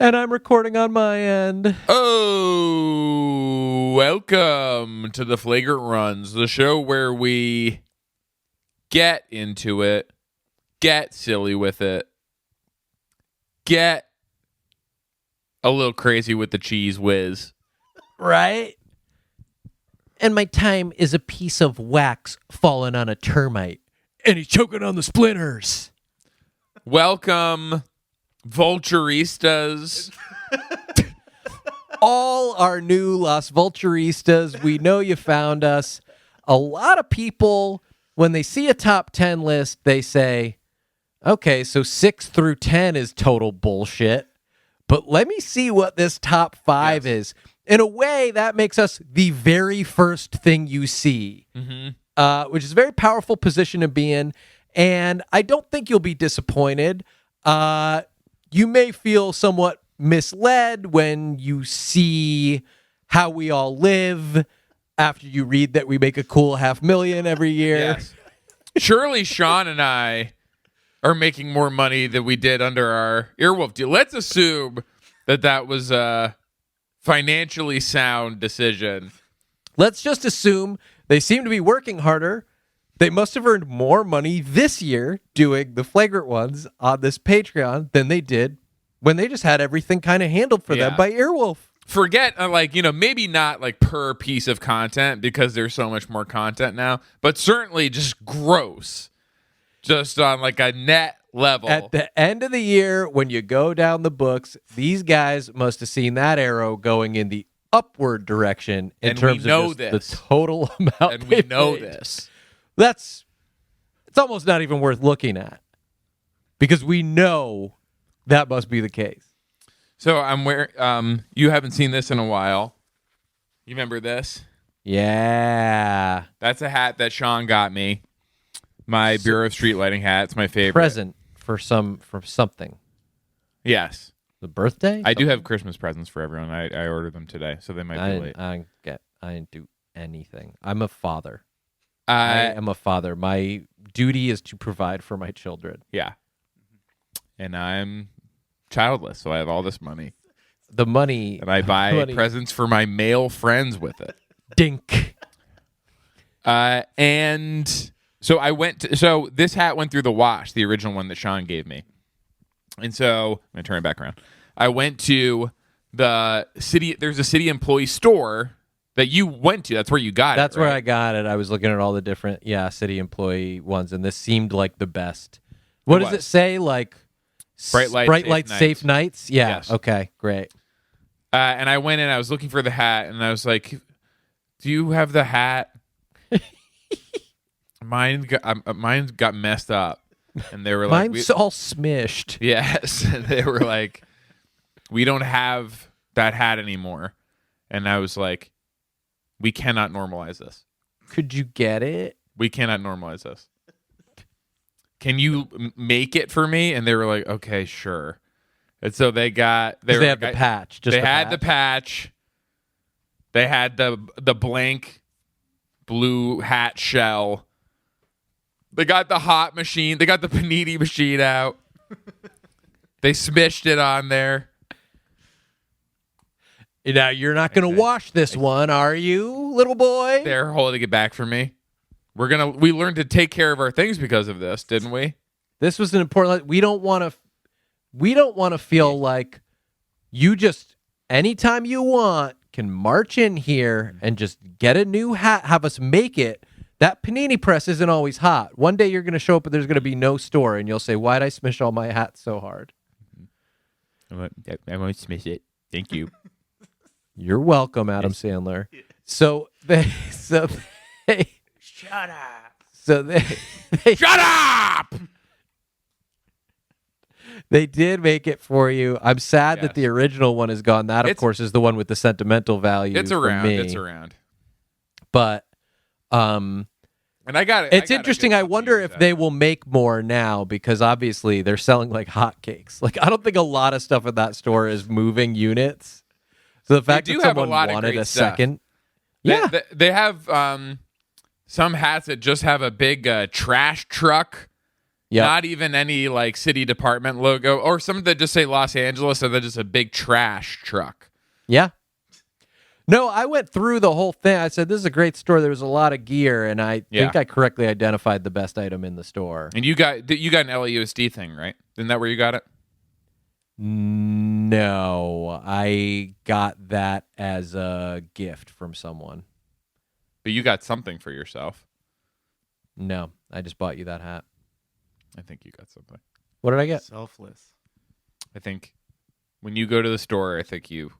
And I'm recording on my end. Oh, welcome to the Flagrant Runs, the show where we get into it, get silly with it, get a little crazy with the cheese whiz. Right? And my time is a piece of wax falling on a termite. And he's choking on the splinters. Welcome, Vulturistas. All our new Las Vulturistas, we know you found us. A lot of people, when they see a top 10 list, they say, okay, so 6 through 10 is total bullshit. But let me see what this top 5 is. In a way, that makes us the very first thing you see, which is a very powerful position to be in. And I don't think you'll be disappointed. You may feel somewhat misled when you see how we all live after you read that we make a cool $500,000 every year. Yes. Surely Sean and I are making more money than we did under our Earwolf deal. Let's assume that was a financially sound decision. Let's just assume they seem to be working harder. They must have earned more money this year doing the Flagrant Ones on this Patreon than they did when they just had everything kind of handled for them by Earwolf. Forget, maybe not like per piece of content because there's so much more content now, but certainly just gross. Just on like a net level. At the end of the year, when you go down the books, these guys must have seen that arrow going in the upward direction in terms of the total amount. And we know this. It's almost not even worth looking at because we know that must be the case. So I'm wearing. You haven't seen this in a while. You remember this? Yeah, that's a hat that Sean got me. My Bureau of Street Lighting hat. It's my favorite present for something. Yes, the birthday. I do have Christmas presents for everyone. I ordered them today, so they might be late. I didn't do anything. I'm a father. I am a father. My duty is to provide for my children. Yeah. And I'm childless, so I have all this money. The money. And I buy presents for my male friends with it. Dink. And so so this hat went through the wash, the original one that Sean gave me. And so, I'm going to turn it back around. I went to the city. There's a city employee store that you went to. That's where you got it. That's where I got it. I was looking at all the different, city employee ones, and this seemed like the best. What does it say? Like bright light, safe nights? Yeah. Yes. Okay, great. And I went in, I was looking for the hat, and I was like, do you have the hat? Mine got messed up. And they were like, mine's all smished. Yes. And they were like, we don't have that hat anymore. And I was like, we cannot normalize this. Could you get it? We cannot normalize this. Can you make it for me? And they were like, okay, sure. And so they had the patch. They had the patch. They had the blank blue hat shell. They got the hot machine. They got the panini machine out. They smished it on there. Now, you're not going to wash this one, are you, little boy? They're holding it back for me. We learned to take care of our things because of this, didn't we? This was an important. We don't want to feel like you just anytime you want can march in here and just get a new hat, have us make it. That panini press isn't always hot. One day you're going to show up and there's going to be no store, and you'll say, "Why'd I smish all my hats so hard?" I won't smish it. Thank you. You're welcome, Adam Sandler. So they shut up. So they shut up. They did make it for you. I'm sad that the original one is gone. That, of course, is the one with the sentimental value. It's around. It's around. But, and I got it. It's interesting. I wonder if they will make more now because obviously they're selling like hotcakes. Like I don't think a lot of stuff in that store is moving units. So the fact that someone wanted a second, they have some hats that just have a big trash truck Yep. Not even any like city department logo or some that just say Los Angeles and then just a big trash truck. Yeah. No, I went through the whole thing. I said, this is a great store. There was a lot of gear, and I think I correctly identified the best item in the store. And you got an LAUSD thing, right? Isn't that where you got it? No, I got that as a gift from someone. But you got something for yourself. No, I just bought you that hat. I think you got something. What did I get? Selfless. I think when you go to the store, I think you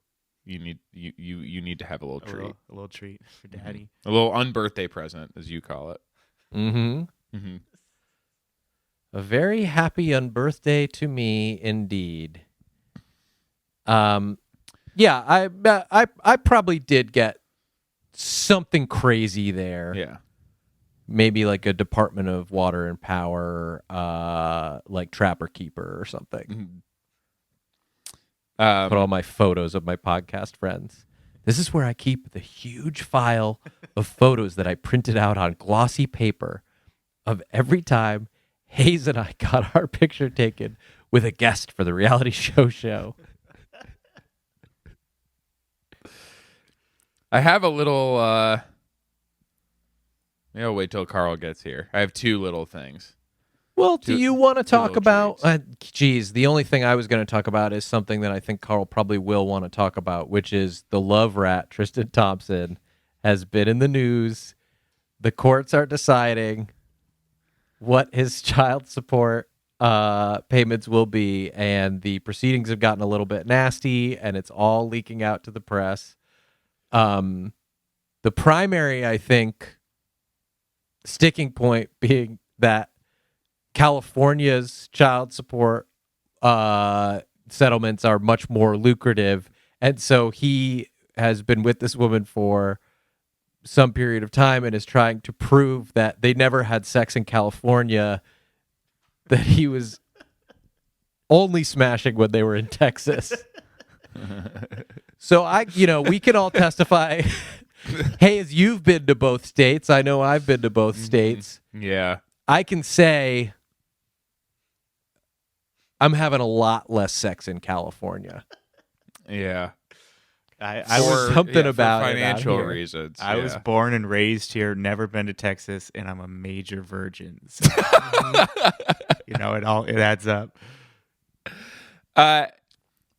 need to have a little treat. A little treat for Daddy. A little unbirthday present, as you call it. Mm-hmm. A very happy unbirthday to me, indeed. Yeah, I probably did get something crazy there. Yeah. Maybe like a Department of Water and Power, like Trapper Keeper or something. Put all my photos of my podcast friends. This is where I keep the huge file of photos that I printed out on glossy paper of every time Hayes and I got our picture taken with a guest for the reality show. I have a little... Maybe I'll wait till Carl gets here. I have two little things. Well, do you want to talk about... treats. The only thing I was going to talk about is something that I think Carl probably will want to talk about, which is the love rat, Tristan Thompson, has been in the news. The courts are deciding what his child support payments will be, and the proceedings have gotten a little bit nasty, and it's all leaking out to the press. The primary, I think, sticking point being that California's child support settlements are much more lucrative, and so he has been with this woman for some period of time and is trying to prove that they never had sex in California, that he was only smashing when they were in Texas. So we can all testify. Hey, as you've been to both states, I know I've been to both states. Yeah. I can say I'm having a lot less sex in California. Yeah. I was something for about financial it out here. reasons. I was yeah. born and raised here, never been to Texas, and I'm a major virgin. So, it adds up.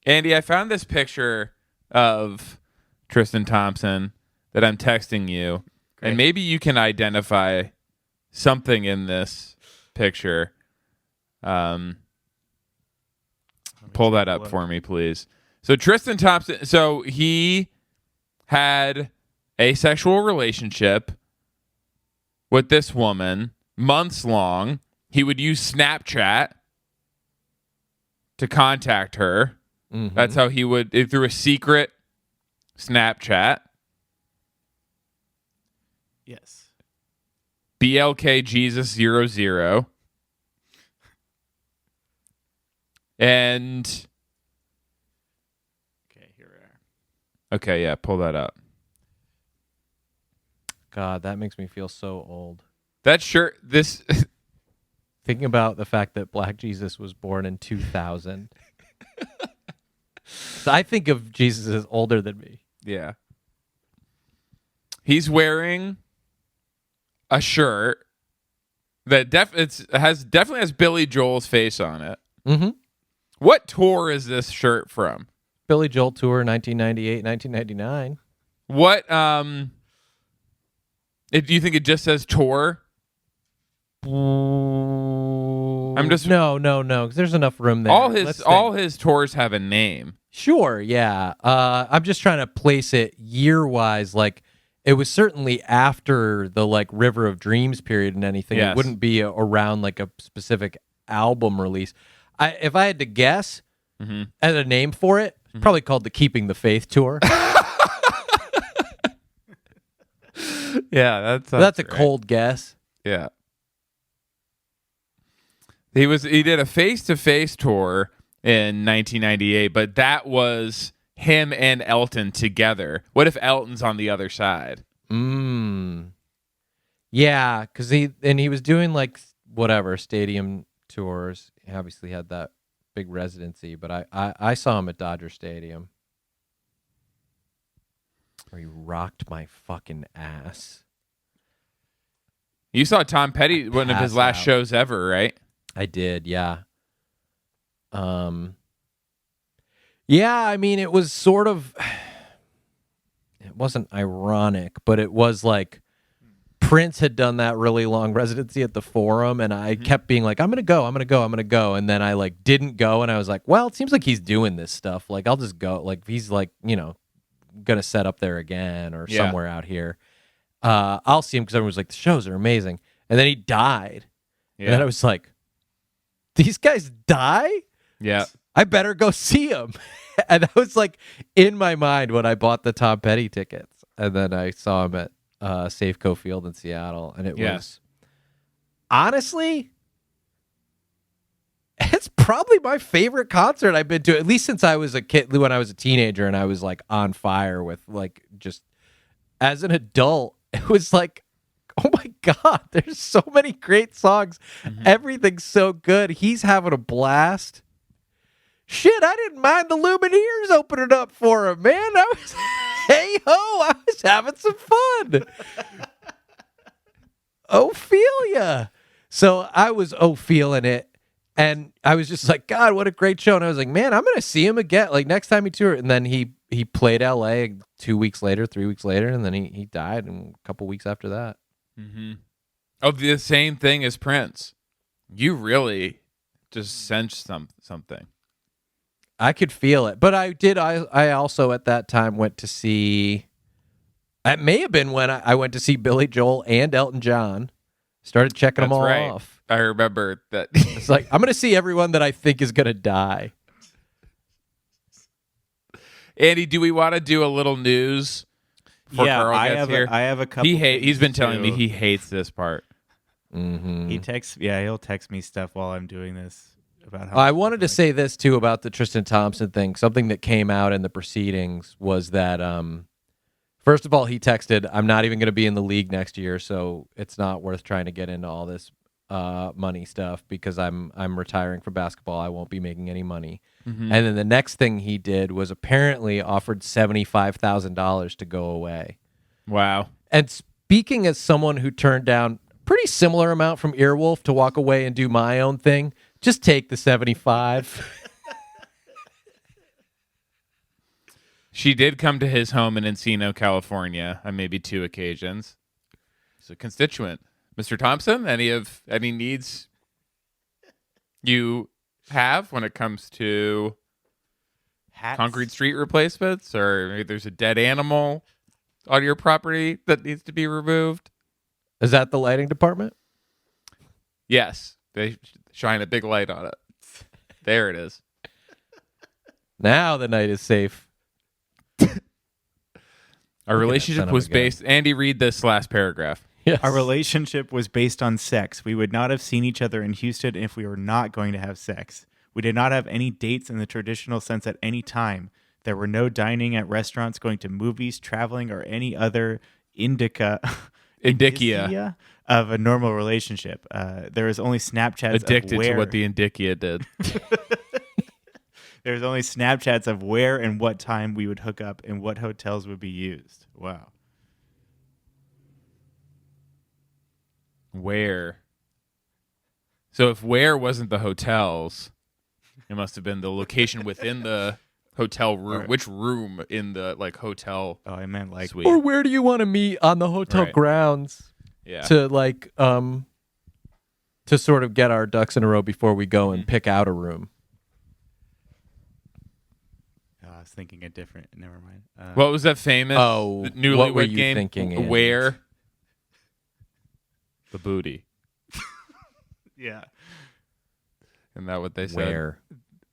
Andy, I found this picture of Tristan Thompson that I'm texting you, and maybe you can identify something in this picture. Pull that up for me, please. So Tristan Thompson, so he had a sexual relationship with this woman months long. He would use Snapchat to contact her. Mm-hmm. That's how he would, through a secret Snapchat. Yes. BLK Jesus 00. And okay, here we are. Okay, yeah, pull that up. God, that makes me feel so old. That shirt, this thinking about the fact that Black Jesus was born in 2000. I think of Jesus as older than me. Yeah. He's wearing a shirt that definitely has Billy Joel's face on it. Mm-hmm. What tour is this shirt from? Billy Joel Tour 1998, 1999. What do you think it just says tour? I'm just No, because there's enough room there. All his tours have a name. Sure, yeah. I'm just trying to place it year-wise. Like, it was certainly after the River of Dreams period and anything. Yes. It wouldn't be around a specific album release. If I had to guess, as a name for it, probably called the Keeping the Faith Tour. Yeah, that's a cold guess. Yeah. He did a face-to-face tour in 1998, but that was him and Elton together. What if Elton's on the other side? Yeah, because he was doing whatever stadium tours. He obviously had that big residency, but I saw him at Dodger Stadium where he rocked my fucking ass. You saw Tom Petty, one of his last shows ever, right? I did, yeah. Yeah, I mean, it was sort of, it wasn't ironic, but it was like Prince had done that really long residency at the Forum, and I kept being like, I'm going to go. And then I like didn't go, and I was like, well, it seems like he's doing this stuff. Like, I'll just go. Like, he's like, going to set up there again or somewhere out here. I'll see him because everyone was like, the shows are amazing. And then he died. Yeah. And then I was like, these guys die? Yeah. I better go see him. And that was like in my mind when I bought the Tom Petty tickets. And then I saw him at Safeco Field in Seattle. And it was, honestly, it's probably my favorite concert I've been to, at least since I was a kid, when I was a teenager and I was like on fire with like just as an adult. It was like, oh my God, there's so many great songs. Everything's so good. He's having a blast. Shit, I didn't mind the Lumineers opening up for him, man. I was, hey ho, I was having some fun. Ophelia. So I was feeling it. And I was just like, God, what a great show. And I was like, man, I'm going to see him again. Like next time he toured. And then he played LA 3 weeks later, and then he died a couple weeks after that. Oh, the same thing as Prince. You really just sensed something. I could feel it. But I also at that time went to see, it may have been when I went to see Billy Joel and Elton John. Started checking them all off. I remember that. It's like, I'm going to see everyone that I think is going to die. Andy, do we want to do a little news before Carl gets here? I have a couple. He's been telling me he hates this part. He texts. Yeah, he'll text me stuff while I'm doing this about how. I wanted to say this too about the Tristan Thompson thing. Something that came out in the proceedings was that, first of all, he texted, "I'm not even going to be in the league next year, so it's not worth trying to get into all this money stuff because I'm retiring from basketball. I won't be making any money." And then the next thing he did was apparently offered $75,000 to go away. Wow. And speaking as someone who turned down pretty similar amount from Earwolf to walk away and do my own thing, just take the 75. She did come to his home in Encino, California on maybe 2 occasions. He's a constituent. Mr. Thompson, any needs you have when it comes to Hats. concrete street replacements, or maybe there's a dead animal on your property that needs to be removed? Is that the lighting department? Yes. They shine a big light on it. There it is. Now the night is safe. Our relationship was based... Andy, read this last paragraph. Yes. Our relationship was based on sex. We would not have seen each other in Houston if we were not going to have sex. We did not have any dates in the traditional sense at any time. There were no dining at restaurants, going to movies, traveling, or any other indicia of a normal relationship. There was only Snapchats Addicted to what the indicia did. There was only Snapchats of where and what time we would hook up and what hotels would be used. Wow. Where? So if where wasn't the hotels, it must have been the location within the hotel room. Right. Which room in the hotel? Oh, I meant suite. Or where do you want to meet on the hotel grounds? Yeah. To to sort of get our ducks in a row before we go and pick out a room. I was thinking a different. Never mind. What was that famous? Newlywed what were you game? Thinking? Andy? Where? The booty. Yeah. Isn't that what they said? Where?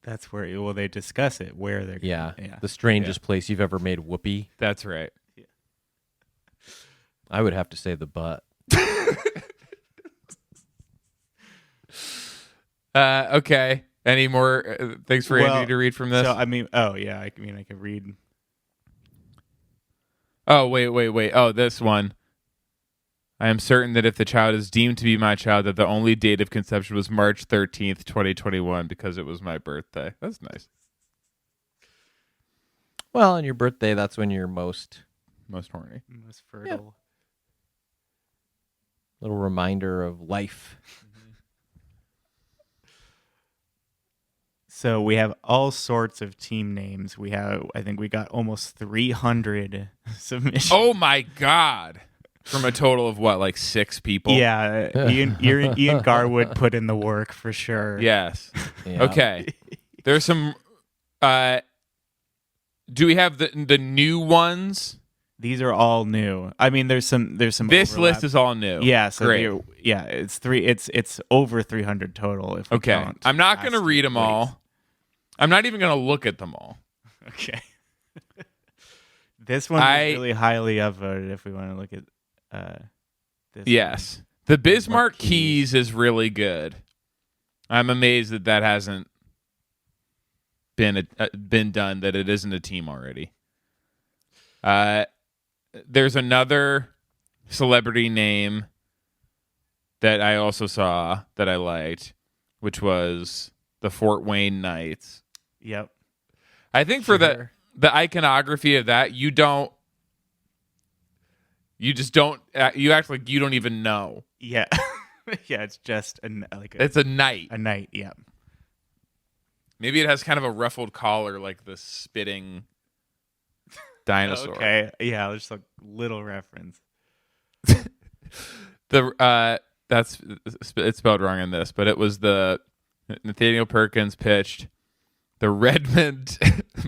That's where. Well, they discuss it. Where they're. Yeah. The strangest place you've ever made whoopee. That's right. Yeah. I would have to say the butt. Okay. Any more things for Andy to read from this? So I can read. Oh, wait. Oh, this one. I am certain that if the child is deemed to be my child, that the only date of conception was March 13th, 2021, because it was my birthday. That's nice. Well, on your birthday, that's when you're most horny. Most fertile. little reminder of life. So we have all sorts of team names. I think we got almost 300 submissions. Oh my God. From a total of what, like 6 people? Yeah, Ian Garwood put in the work for sure. Yes. Yeah. Okay. There's some. Do we have the new ones? These are all new. I mean, there's some. This overlap. List is all new. Yeah. So great. It's over 300 total. If we okay. count I'm not going to read them all. I'm not even going to look at them all. Okay. This one is really highly upvoted. If we want to look at. Yes. The Bismarck Keys is really good. I'm amazed that hasn't been done, that it isn't a team already. There's another celebrity name that I also saw that I liked, which was the Fort Wayne Knights. Yep. I think for the iconography of that, you just don't. You act like you don't even know. Yeah, yeah. It's just it's a knight. A knight. Yeah. Maybe it has kind of a ruffled collar, like the spitting dinosaur. Okay. Yeah, just a little reference. It's spelled wrong in this, but it was the Nathaniel Perkins pitched the Redmond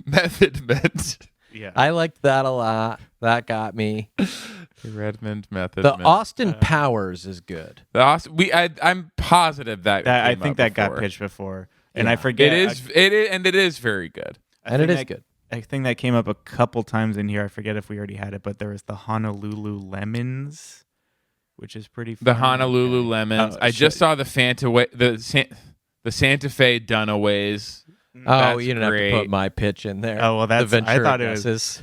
Method Mint. Yeah, I liked that a lot. That got me. The Redmond Method. The Austin Powers is good. I'm positive that I think that before. got pitched before, and I forget it is very good. And it is good. I think that came up a couple times in here. I forget if we already had it, but there was the Honolulu Lemons, which is pretty fun. The Honolulu Lemons. I just saw the Santa Fe Dunaways. Oh, you didn't have to put my pitch in there. Oh, well, I thought it was.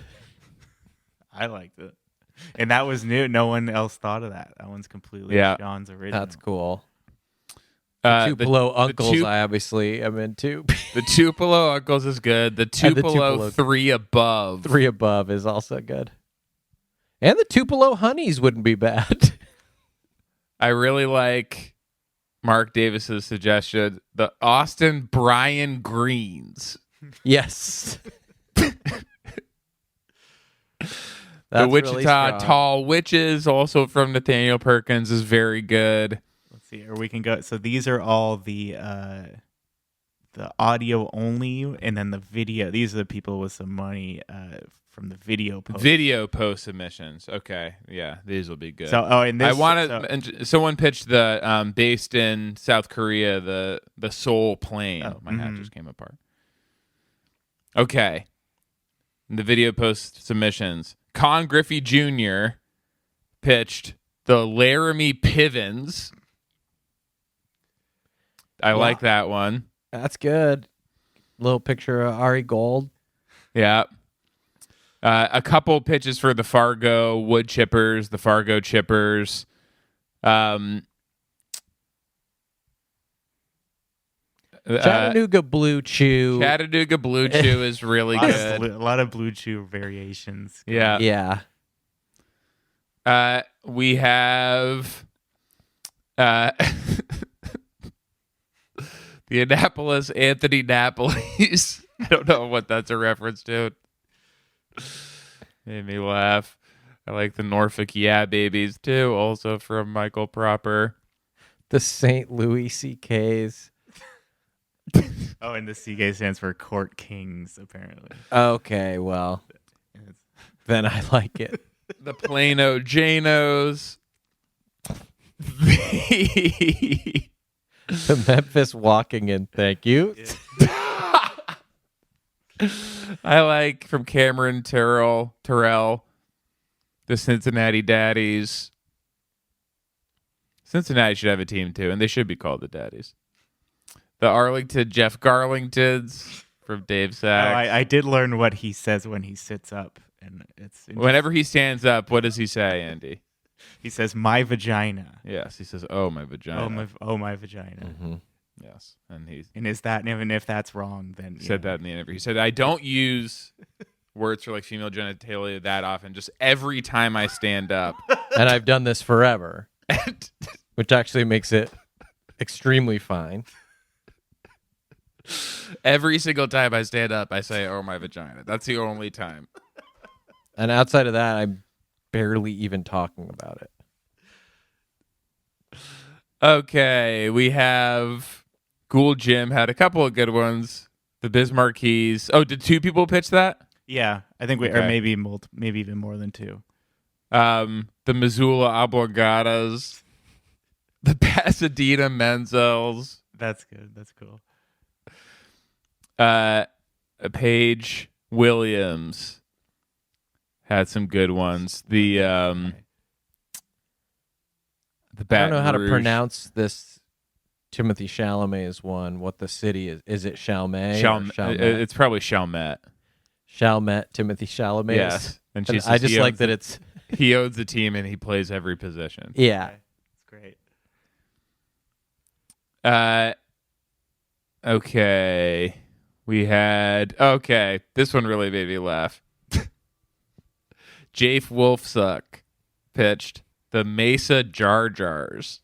I liked it. And that was new. No one else thought of that. That one's completely Sean's original. That's cool. The Tupelo Uncles, I obviously am into. The Tupelo Uncles is good. The Tupelo 3 Above. 3 Above is also good. And the Tupelo Honeys wouldn't be bad. I really like Mark Davis's suggestion. The Austin Brian Greens. Yes. The Wichita really Tall Witches, also from Nathaniel Perkins, is very good. Let's see, or we can go. So these are all the audio only, and then the video. These are the people with some money from the video post. Video post submissions. Okay, yeah, these will be good. So, and this, I wanted. Someone pitched the based in South Korea, the Seoul plane. Oh, my hat just came apart. Okay, the video post submissions. Con Griffey Jr. pitched the Laramie Pivens. I like that one. That's good. Little picture of Ari Gold. Yeah. A couple pitches for the Fargo Wood Chippers, the Fargo Chippers. Chattanooga Blue Chew. Chattanooga Blue Chew is really good. A lot of Blue Chew variations. Yeah. Yeah. We have the Annapolis Anthony Napolis. I don't know what that's a reference to. Made me laugh. I like the Norfolk Yeah Babies too, also from Michael Proper. The St. Louis CKs. Oh, and the CK stands for Court Kings, apparently. Okay, well, then I like it. The Plano Janos. The Memphis Walking In, thank you. I like from Cameron Terrell, the Cincinnati Daddies. Cincinnati should have a team too, and they should be called the Daddies. The Arlington Jeff Garlingtons from Dave Sachs. I did learn what he says when he sits up, and it's whenever he stands up. What does he say, Andy? He says, "My vagina." Yes, he says, "Oh, my vagina." Oh my vagina. Mm-hmm. Yes, and he And is that even if that's wrong? Then said that in the interview. He said, "I don't use words for like female genitalia that often. Just every time I stand up." And I've done this forever, And which actually makes it extremely fine. every single time I stand up, I say, "Oh, my vagina." That's the only time. And outside of that, I'm barely even talking about it. Okay, we have Ghoul Jim had a couple of good ones. The Bismarckese. Oh, did 2 people pitch that? Yeah, I think we or Okay. maybe even more than 2. The Missoula Obligatas. The Pasadena Menzels. That's good. That's cool. Paige Williams had some good ones. The I Baton don't know how to Rouge- pronounce this Timothy Chalamet's one. What the city is? Is it Chalmette? It's probably Chalmette. Chalmette, Timothy Chalamet. Yes, and she says I just he like owns that it's he owns the team and he plays every position. yeah. It's great. Okay. This one really made me laugh. Jafe Wolfsuck pitched the Mesa Jar Jars.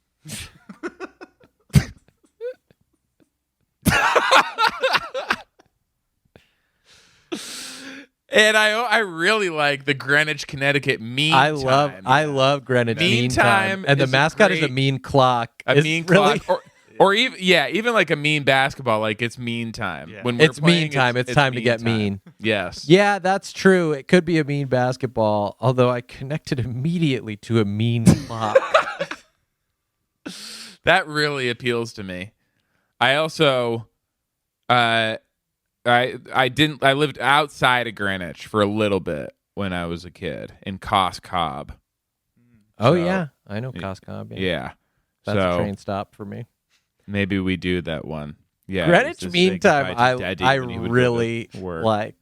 And I really like the Greenwich, Connecticut mean I time. love Greenwich Mean Mean Time Time, and the is a mascot is a great- mean clock. A It's mean really- clock, or even like a mean basketball, like it's mean time. Yeah. When we're It's playing, mean time. It's time to mean get time. mean. Yes. Yeah, that's true. It could be a mean basketball, although I connected immediately to a mean clock. That really appeals to me. I also, I lived outside of Greenwich for a little bit when I was a kid in Cos Cob. Oh So, yeah, I know Coscob. Yeah. That's so a train stop for me. maybe we do that one. Yeah. Greenwich just Mean say goodbye Time, to Daddy I when he would go really to work. like,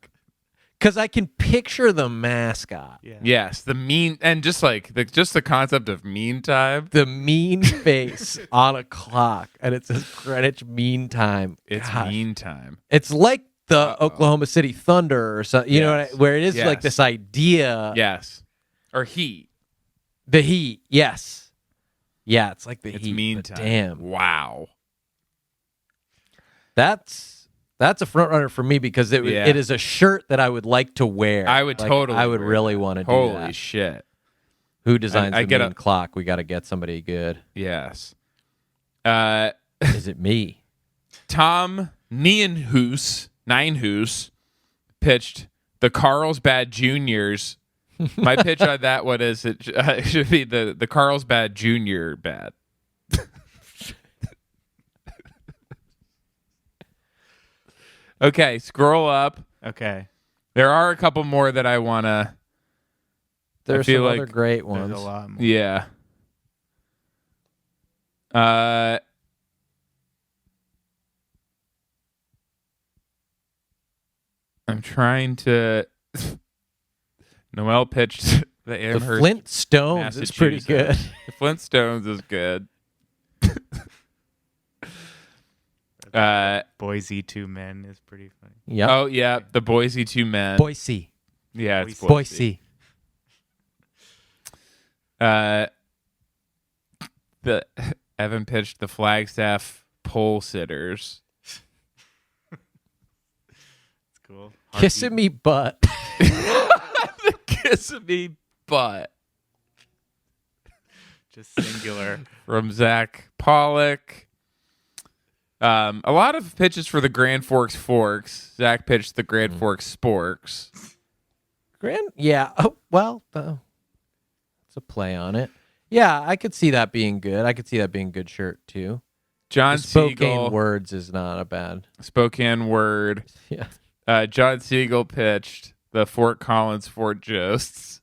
because I can picture the mascot, Yeah. Yes, the mean and just like the concept of mean time. the mean face on a clock, and it says Greenwich Mean Time. It's Gosh. mean time. It's like the Oklahoma City Thunder or something, you know, Yes. where it is like Yes. this idea. Yes. Or heat. The Heat, yes. Yeah, it's like the It's Heat. mean but time. Damn. Wow. That's a front runner for me because it Yeah. it is a shirt that I would like to wear. I would totally I would wear really that. want to do Holy that. shit. Who designs I the get mean clock? We got to get somebody good. Yes. Is it me? Tom Nienhuis pitched the Carlsbad Juniors. My pitch on that one is it should be the Carlsbad Junior bad. Okay, scroll up. Okay. There are a couple more that I want to. There's feel some like other great There's ones. a lot more. Yeah. I'm trying to. Noel pitched the The Amherst. Flintstones is pretty good. Massachusetts. The Flintstones is good. Boise 2 Men is pretty funny. Yep. Oh yeah, the Boise 2 Men. Boise. Yeah, it's Boise. The Evan pitched the Flagstaff Pole Sitters. It's cool. Kissing me butt. The Kiss Me Butt Just singular. from Zach Pollock. A lot of pitches for the Grand Forks Forks. Zach pitched the Grand Forks Sporks. Yeah. Oh, well, it's a play on it. Yeah, I could see that being good. I could see that being a good shirt too. John The Spokane Siegel, words is not a bad. Spokane Word. Yeah. John Siegel pitched the Fort Collins Fort Josts.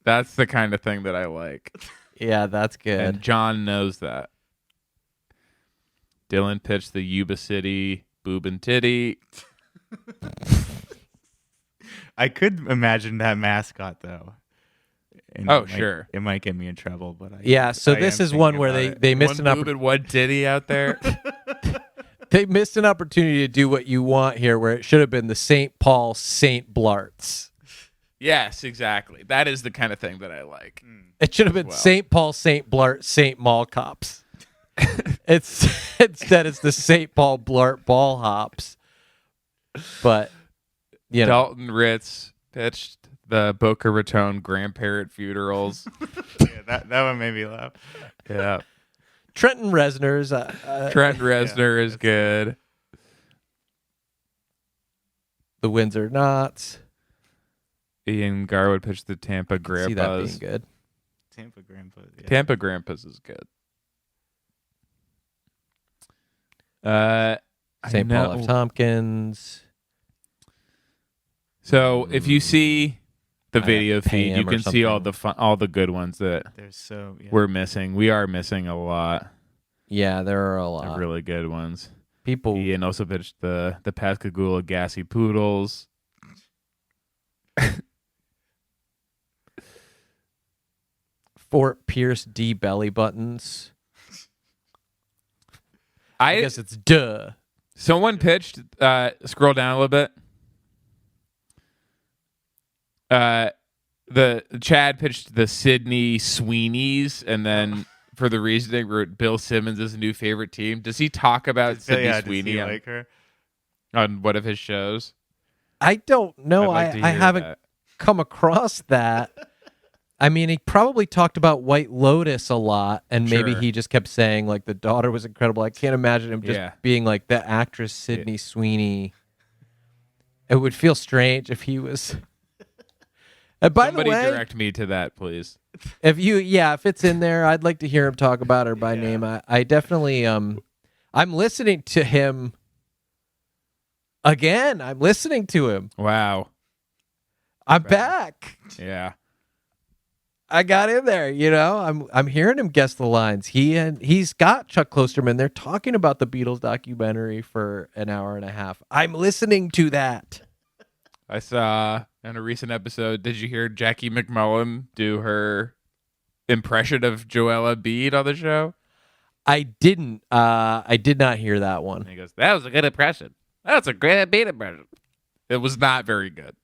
That's the kind of thing that I like. Yeah, that's good. And John knows that. Dylan pitched the Yuba City Boob and Titty. I could imagine that mascot though. And Oh, sure. It might get me in trouble, but So I this am is one thinking where about they it. missed One an boob and one titty out there. they missed an opportunity to do what you want here, where it should have been the St. Paul St. Blarts. Yes, exactly. That is the kind of thing that I like. It should have been Well. St. Paul St. Blart St. Mall Cops. Instead it's the St. Paul Blart Ball Hops. But Dalton Ritz pitched the Boca Raton grandparent funerals. Yeah, that one made me laugh. Yeah. Trenton Reznor's Trent Reznor is good. the Windsor Knots. Ian Garwood pitched the Tampa See that being Grandpas. good. Tampa Grandpa. Yeah. Tampa Grandpas is good. St. Paul F. Tompkins. So if you see the video feed, you Pam or can see all something. all the good ones that There's so yeah. we're missing. We are missing a lot Yeah, there are a of lot. really good ones. People Ian also pitched the Pascagoula Gassy Poodles. Fort Pierce D belly buttons. I guess it's duh. Someone pitched. Scroll down a little bit. The Chad pitched the Sydney Sweeneys, and then for the reasoning, wrote Bill Simmons as a new favorite team. Does he talk about Sydney Does Sweeney he on, like her? on one of his shows? I don't know. I'd like to I hear haven't that. come across that. I mean, he probably talked about White Lotus a lot, and maybe Sure. he just kept saying like the daughter was incredible. I can't imagine him just Yeah. being like the actress Sydney Sweeney. It would feel strange if he was. And by Somebody the way, direct me to that, please. if it's in there, I'd like to hear him talk about her by name. I definitely I'm listening to him again. I'm listening to him. Wow. I'm back. Yeah. I got in there, I'm hearing him guess the lines. He's got Chuck Klosterman. They're talking about the Beatles documentary for an hour and a half. I'm listening to that. I saw in a recent episode, did you hear Jackie McMullen do her impression of Joella Bede on the show? I didn't. I did not hear that one. And he goes, "That was a good impression. That's a great Bede impression." It was not very good.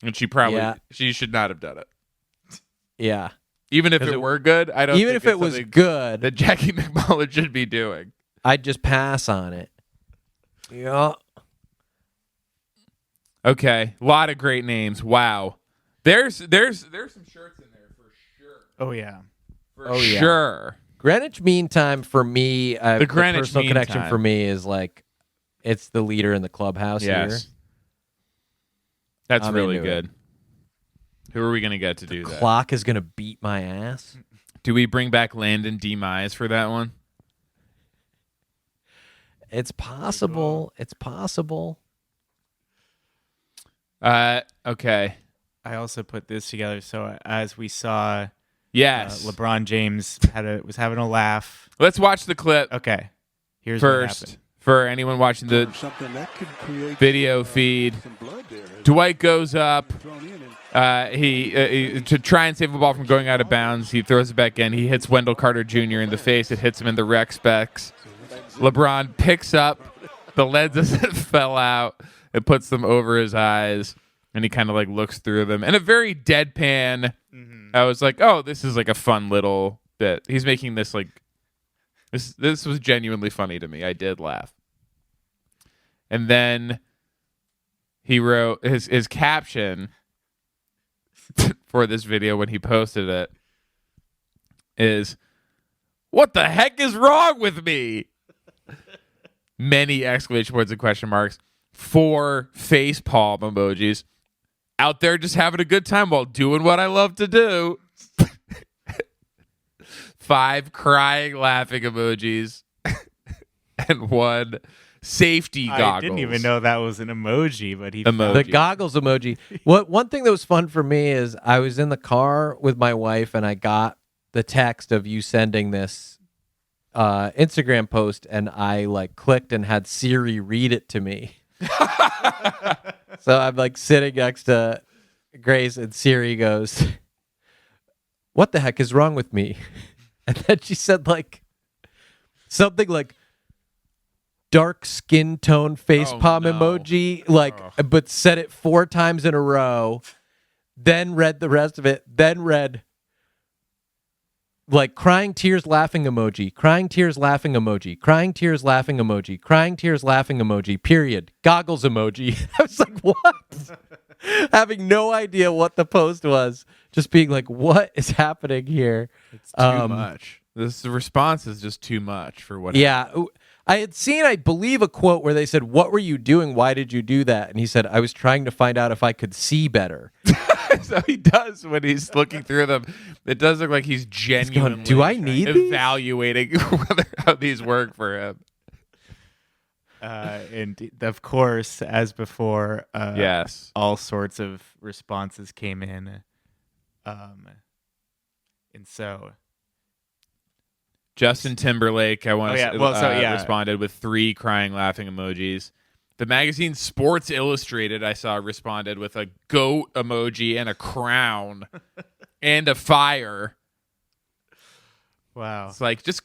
And she should not have done it. Yeah. Even if 'Cause it were good, I don't Even think if it it's was something good, that Jackie McMullen should be doing. I'd just pass on it. Yeah. Okay, a lot of great names. Wow. There's some shirts in there for sure. Oh yeah. For yeah. sure. Greenwich Mean Time for me, the Greenwich personal Mean connection Time. for me is like it's the leader in the clubhouse here. Yes. That's I'm really into it. good. Who are we going to get to do that? Clock is gonna beat my ass. Do we bring back Landon D. Mize for that one? It's possible. It's possible. Okay. I also put this together. So as we saw, Yes. LeBron James was having a laugh. Let's watch the clip Okay, here's what first happened. for anyone watching the video feed. Dwight goes up. He to try and save the ball from going out of bounds. He throws it back in. He hits Wendell Carter Jr. in the face. It hits him in the rec specs. LeBron picks up the lenses that fell out. It puts them over his eyes, and he kind of like looks through them. And a very deadpan. I was like, oh, this is like a fun little bit. He's making this like this was genuinely funny to me. I did laugh. And then he wrote his caption for this video when he posted it is, "What the heck is wrong with me?" Many exclamation points and question marks. 4 face palm emojis. Out there just having a good time while doing what I love to do. 5 crying, laughing emojis. And 1 safety goggles. I didn't even know that was an emoji, but he Emoji. The goggles emoji. One thing that was fun for me is I was in the car with my wife and I got the text of you sending this Instagram post, and I like clicked and had Siri read it to me. So I'm like sitting next to Grace, and Siri goes, "What the heck is wrong with me?" And then she said like something like dark skin tone face palm emoji, but said it 4 times in a row. Then read the rest of it. Then read like crying tears laughing emoji, crying tears laughing emoji, crying tears laughing emoji, crying tears laughing emoji, period. Goggles emoji. I was like, what? Having no idea what the post was. Just being like, what is happening here? It's too much. The response is just too much for what Yeah. I had seen, I believe, a quote where they said, "What were you doing? Why did you do that?" And he said, "I was trying to find out if I could see better." So he does when he's looking through them. It does look like he's genuinely Do I need these? evaluating how these work for him. And of course, as before, Yes, all sorts of responses came in. And so Justin Timberlake, I want to responded with 3 crying laughing emojis. The magazine Sports Illustrated, I saw, responded with a goat emoji and a crown and a fire. Wow. It's like, just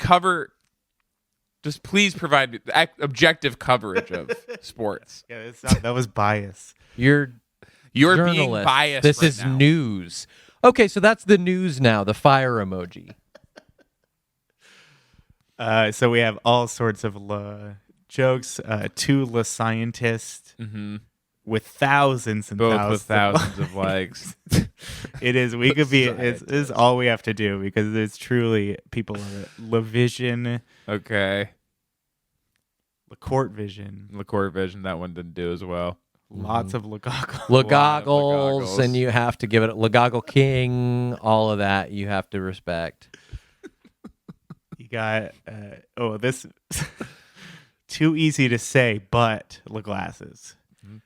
please provide objective coverage of sports. Yeah, that was bias. You're being journalist. biased. This right is now. news. Okay, so that's the news now, the fire emoji. So we have all sorts of jokes. 2 scientists with thousands and Both thousands, with thousands of likes. It is. We could be. This is all we have to do because it's truly people of it. LaVision, Okay. LaCourt Vision, LaCourt Vision, that one didn't do as well. lots of legoggles. Legoggles, and you have to give it a Legoggle King, all of that you have to respect. You got this too easy to say, but glasses.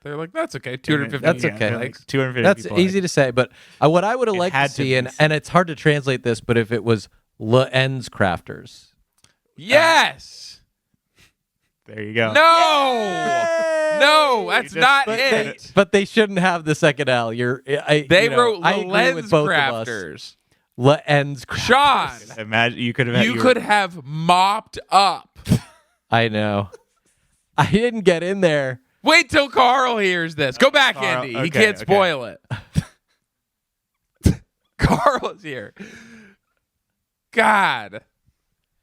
They're like, that's okay. 250. That's okay. Likes. 250. That's people easy to say, but what I would have liked to had to see, be and it's hard to translate this, but if it was Ends Crafters. Yes. There you go. No, that's not it. But they shouldn't have the second L. They wrote I agree lens with both crafters. of us. Ends Crafters. Sean, Imagine you could have. you could have mopped up. I know. I didn't get in there. Wait till Carl hears this. Go back, Carl, Andy. He okay, can't spoil it. Carl is here. God.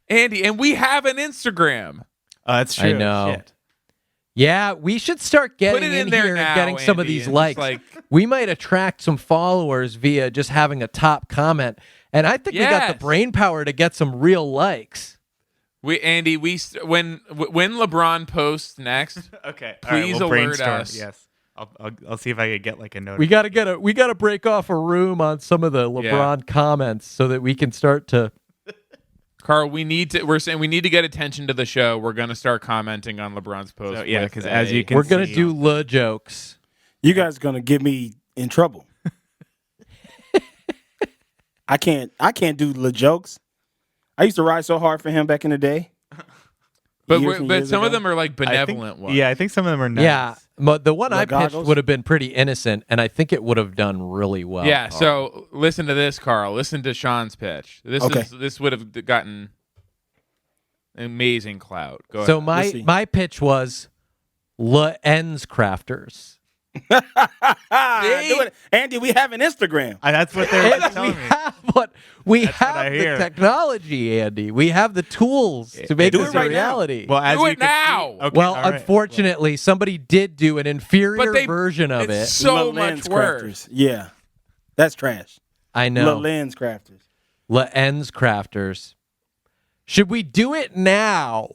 Andy, and we have an Instagram. That's true. I know. Shit. Yeah, we should start getting Put it in there here now, and getting some of Andy, these and likes. just, We might attract some followers via just having a top comment. And I think we got the brain power to get some real likes. When LeBron posts next, Okay. please we'll alert brainstorm. us. Yes. I'll see if I could get like a note. We gotta break off a room on some of the LeBron comments so that we can start to. Carl, we're saying we need to get attention to the show. We're going to start commenting on LeBron's post. So, yeah, because as you can We're gonna see, do le jokes. You guys are gonna get me in trouble. I can't do le jokes. I used to ride so hard for him back in the day. but years and but years some of ago. them are like benevolent ones. Yeah, I think some of them are nice. Yeah, but the one I pitched Goggles? would have been pretty innocent, and I think it would have done really well. Yeah, so listen to this, Carl. Listen to Sean's pitch. This would have gotten amazing clout. Go So ahead. my pitch was Ends Crafters. Do it. Andy, we have an Instagram. That's what they're telling me. We That's what I have the hear. technology, Andy. We have the tools to make do this it a right now. reality. Well, as Do you it can now. See, okay, Well, all right. unfortunately, somebody did do an inferior version of it. it's so Le much Lens work. Crafters. Yeah, that's trash. I Le know. Lens Crafters. Ends Crafters. Should we do it now?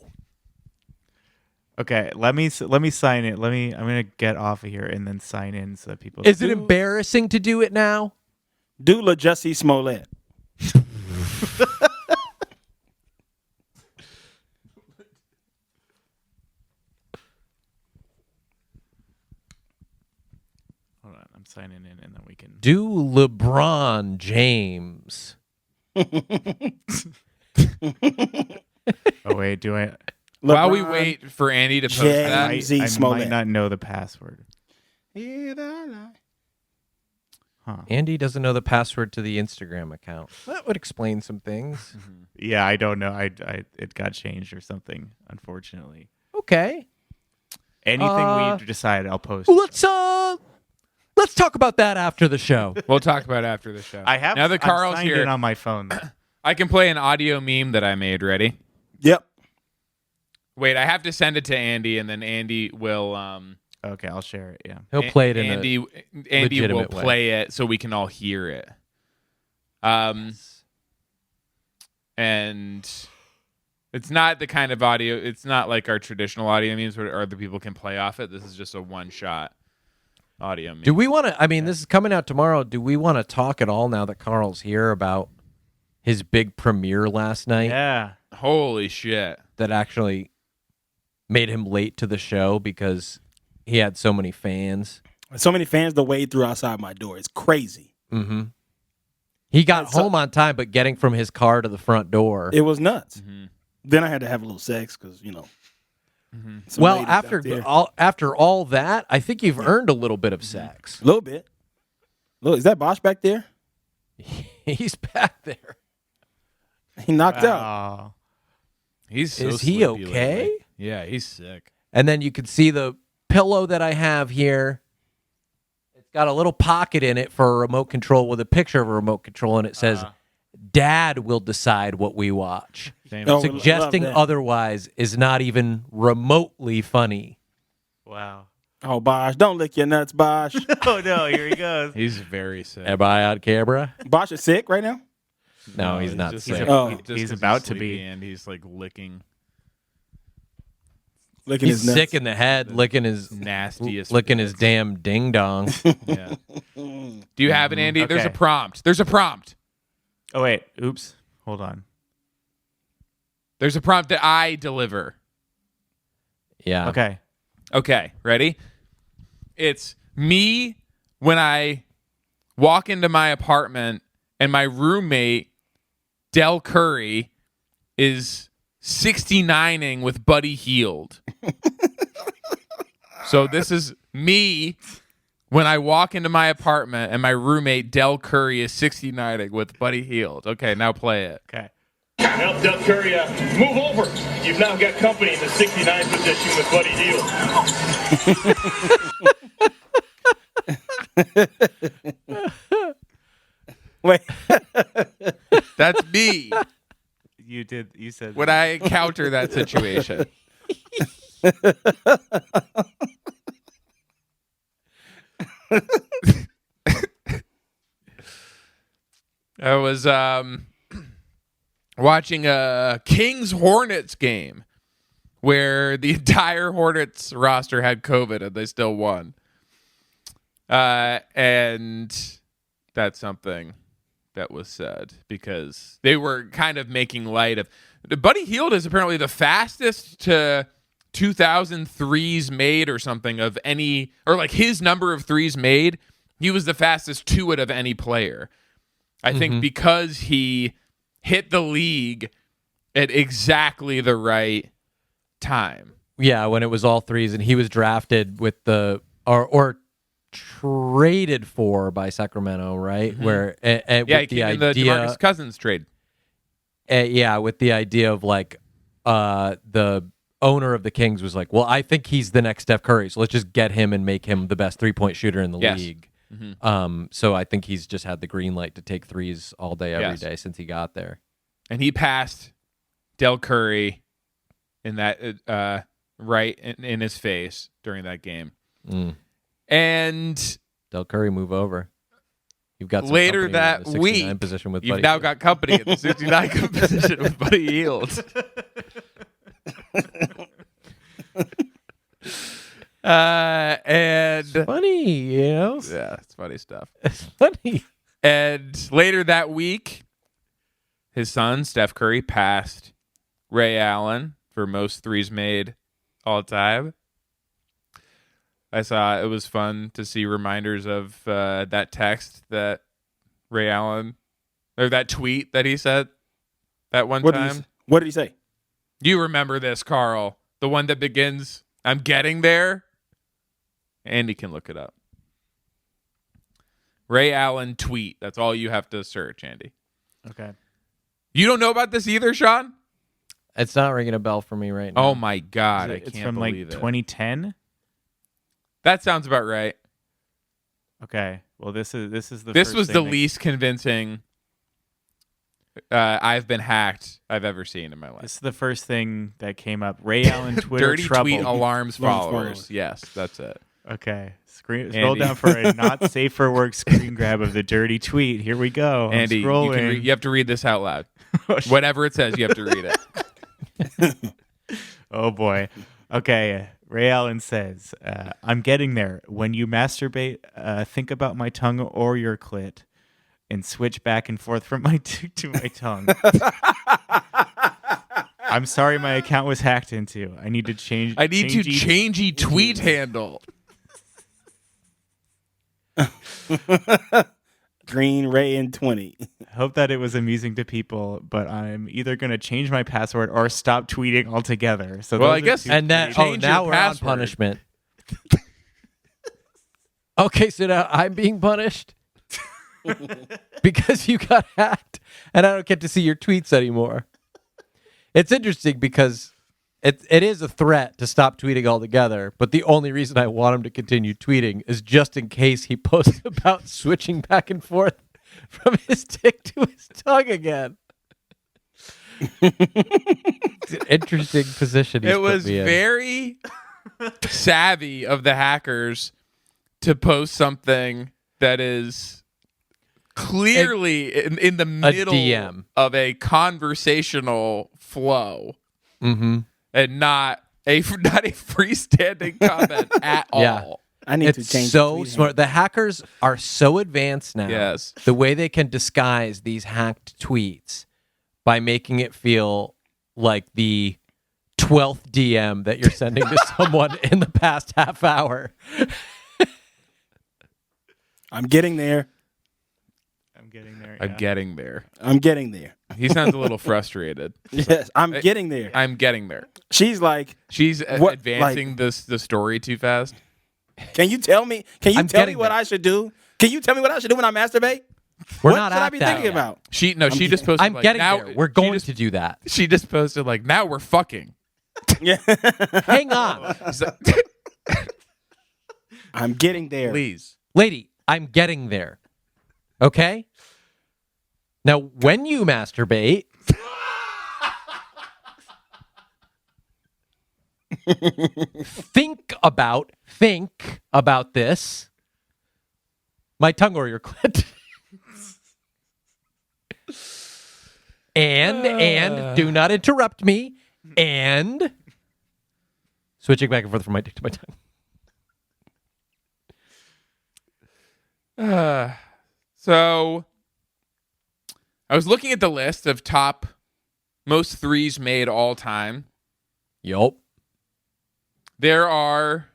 Okay, let me sign it. I'm gonna get off of here and then sign in so that people. Is it embarrassing to do it now? Do Le Jussie Smollett. Hold on, I'm signing in and then we can. Do LeBron James? Oh wait, do I? While we LeBron wait for Andy to post James. that, Z. I Smollett. might not know the password. Hear the lie. Andy doesn't know the password to the Instagram account. That would explain some things. Yeah, I don't know. It got changed or something, unfortunately. Okay. Anything we decide, I'll post. Let's talk about that after the show. We'll talk about it after the show. I have now that I'm Carl's signed here in on my phone. I can play an audio meme that I made. Ready? Yep. Wait, I have to send it to Andy, and then Andy will. Okay, I'll share it. Yeah. He'll play it in Andy a will legitimate way. play it so we can all hear it. And it's not the kind of audio. It's not like our traditional audio memes where other people can play off it. This is just a one-shot audio meme. Do we want to? I mean, this is coming out tomorrow. Do we want to talk at all now that Carl's here about his big premiere last night Yeah. Holy shit! that actually made him late to the show because he had so many fans? So many fans to wade through outside my door. It's crazy. Mm-hmm. He got home on time, but getting from his car to the front door. It was nuts. Mm-hmm. Then I had to have a little sex because, some Well, ladies out there. after all that, I think you've earned a little bit of sex. A little bit. Look, is that Bosch back there? He's back there. He knocked out. Wow. He's so Is he sleepy okay? lately. Yeah, he's sick. And then you can see the pillow that I have here. It's got a little pocket in it for a remote control with a picture of a remote control, and it says, Dad will decide what we watch. Oh, Suggesting love that. otherwise is not even remotely funny. Wow. Oh, Bosch, don't lick your nuts, Bosch. Oh no, here he goes. He's very sick. Am I on camera? Bosch is sick right now? No, he's not just sick. like- Oh. just He's 'cause about to sleepy be. and he's like licking Licking He's his nuts. sick in the head, licking his nastiest, licking his bits. damn ding dong. Yeah. Do you have it, Andy? There's a Okay. prompt. There's a prompt. Oh wait, oops. Hold on. There's a prompt that I deliver. Yeah. Okay. Okay, ready? It's me when I walk into my apartment and my roommate, Del Curry, is 69ing with Buddy Heald. So this is me when I walk into my apartment and my roommate, Del Curry, is 69ing with Buddy Heald. Okay, now play it. Okay. Now, Del Curry, move over. You've now got company in the 69 position with Buddy Hield. Wait. That's me You said when I encounter that situation. I was watching a Kings Hornets game where the entire Hornets roster had COVID and they still won. And that's something that was said because they were kind of making light of Buddy Hield is apparently the fastest to 2,000 threes made or something of any, or like his number of threes made. He was the fastest to it of any player. I think because he hit the league at exactly the right time. Yeah, when it was all threes, and he was drafted with the or traded for by Sacramento, right? Where Yeah, he with came the in the idea, DeMarcus Cousins trade. yeah, with the idea of like the owner of the Kings was like, well, I think he's the next Steph Curry, so let's just get him and make him the best 3-point shooter in the Yes. league. So I think he's just had the green light to take threes all day, every day since he got there. And he passed Del Curry in that right in his face during that game. And Del Curry, move over. You've got some later company that in the 69 week, position with you've Buddy now Hield. got company at the 69 position with Buddy Hield. And funny, you know. yeah, it's funny stuff. It's funny. And later that week, his son, Steph Curry, passed Ray Allen for most threes made all time. I saw it was fun to see reminders of that text that Ray Allen, or that tweet that he said that one time. What did he say? You remember this, Carl. The one that begins, I'm getting there. Andy can look it up. Ray Allen tweet. That's all you have to search, Andy. Okay. You don't know about this either, Sean? It's not ringing a bell for me right now. Oh my God, I It's can't from believe like it. 2010. That sounds about right. Okay. Well, this is the. This first was thing the that- least convincing I've been hacked I've ever seen in my life. This is the first thing that came up. Ray Allen Twitter Dirty trouble. tweet alarms followers. followers. Yes, that's it. Okay. Scroll Andy. down for a not safe for work screen grab of the dirty tweet. Here we go. I'm Andy, you, scrolling. you have to read this out loud. Whatever it says, you have to read it. Oh boy. Okay. Ray Allen says, "I'm getting there. When you masturbate, think about my tongue or your clit, and switch back and forth from my dick to my tongue." I'm sorry, my account was hacked into. I need to change. I need to changey tweet handle. Green Ray and 20. Hope that it was amusing to people, but I'm either going to change my password or stop tweeting altogether. So Well, those I are guess- two And that pretty- Change now your we're password. on punishment. Okay, so now I'm being punished because you got hacked, and I don't get to see your tweets anymore. It's interesting because it is a threat to stop tweeting altogether, but the only reason I want him to continue tweeting is just in case he posts about switching back and forth from his dick to his tongue again. It's an interesting position. He's It put was me in. very savvy of the hackers to post something that is clearly in the middle DM. of a conversational flow Mm-hmm. and not a freestanding comment at Yeah. all. I need to It's change so the tweet smart. The hackers are so advanced now. Yes. The way they can disguise these hacked tweets by making it feel like the 12th DM that you're sending to someone in the past half hour. I'm getting there. I'm getting there. I'm yeah. getting there. I'm getting there. He sounds a little frustrated. Yes, I'm getting there. I'm getting there. She's like, She's What, advancing the story too fast. can you tell me? Can you I'm tell me getting what there. I should do? Can you tell me what I should do when I masturbate? We're what not should at I be that thinking yet. about? She just posted I'm like, getting now there. We're she going just- to do that. She just posted like, now we're fucking. Yeah, Hang on. So- I'm getting there. Please. Lady, I'm getting there. Okay? Now, when you masturbate, think about this. My tongue or your clit. and do not interrupt me. And switching back and forth from my dick to my tongue. So I was looking at the list of top most threes made all time. Yup. There are,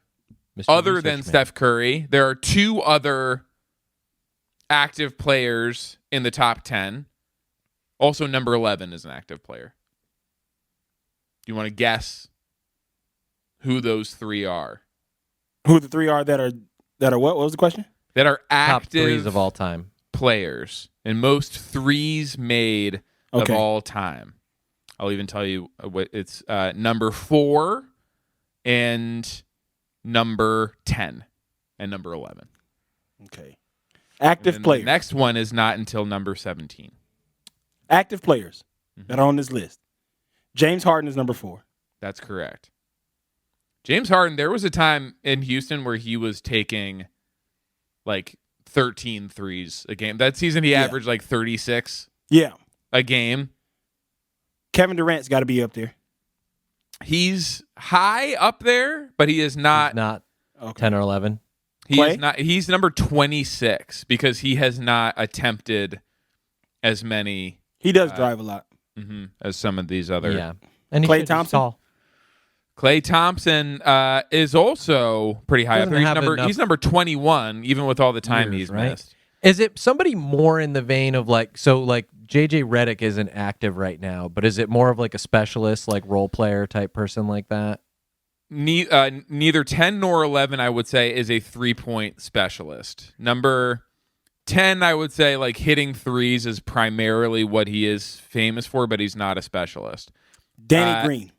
Mr. other Research than Man. Steph Curry, there are two other active players in the top 10. Also, number 11 is an active player. Do you want to guess who those three are? Who the three are that are what? What was the question? That are Top active threes of all time. players and most threes made Okay. of all time. I'll even tell you what it's number 4 and number 10 and number 11. Okay. Active And players. The next one is not until number 17. Active players Mm-hmm. that are on this list. James Harden is number 4. That's correct. James Harden, there was a time in Houston where he was taking like 13 threes a game. That season he averaged like 36 Yeah. a game. Kevin Durant's got to be up there. He's high up there, but he is not. Not Okay. 10 or 11. He Clay? is not. He's number 26 because he has not attempted as many He does drive a lot. as some of these other. Yeah. And he Klay should just Thompson? tall. Klay Thompson is also pretty high up Doesn't there. have enough He's number 21, even with all the time years, he's right? missed. Is it somebody more in the vein of like JJ Redick isn't active right now, but is it more of like a specialist, like role player type person like that? Neither 10 nor 11, I would say, is a 3-point specialist. Number 10, I would say, like, hitting threes is primarily what he is famous for, but he's not a specialist. Danny Green.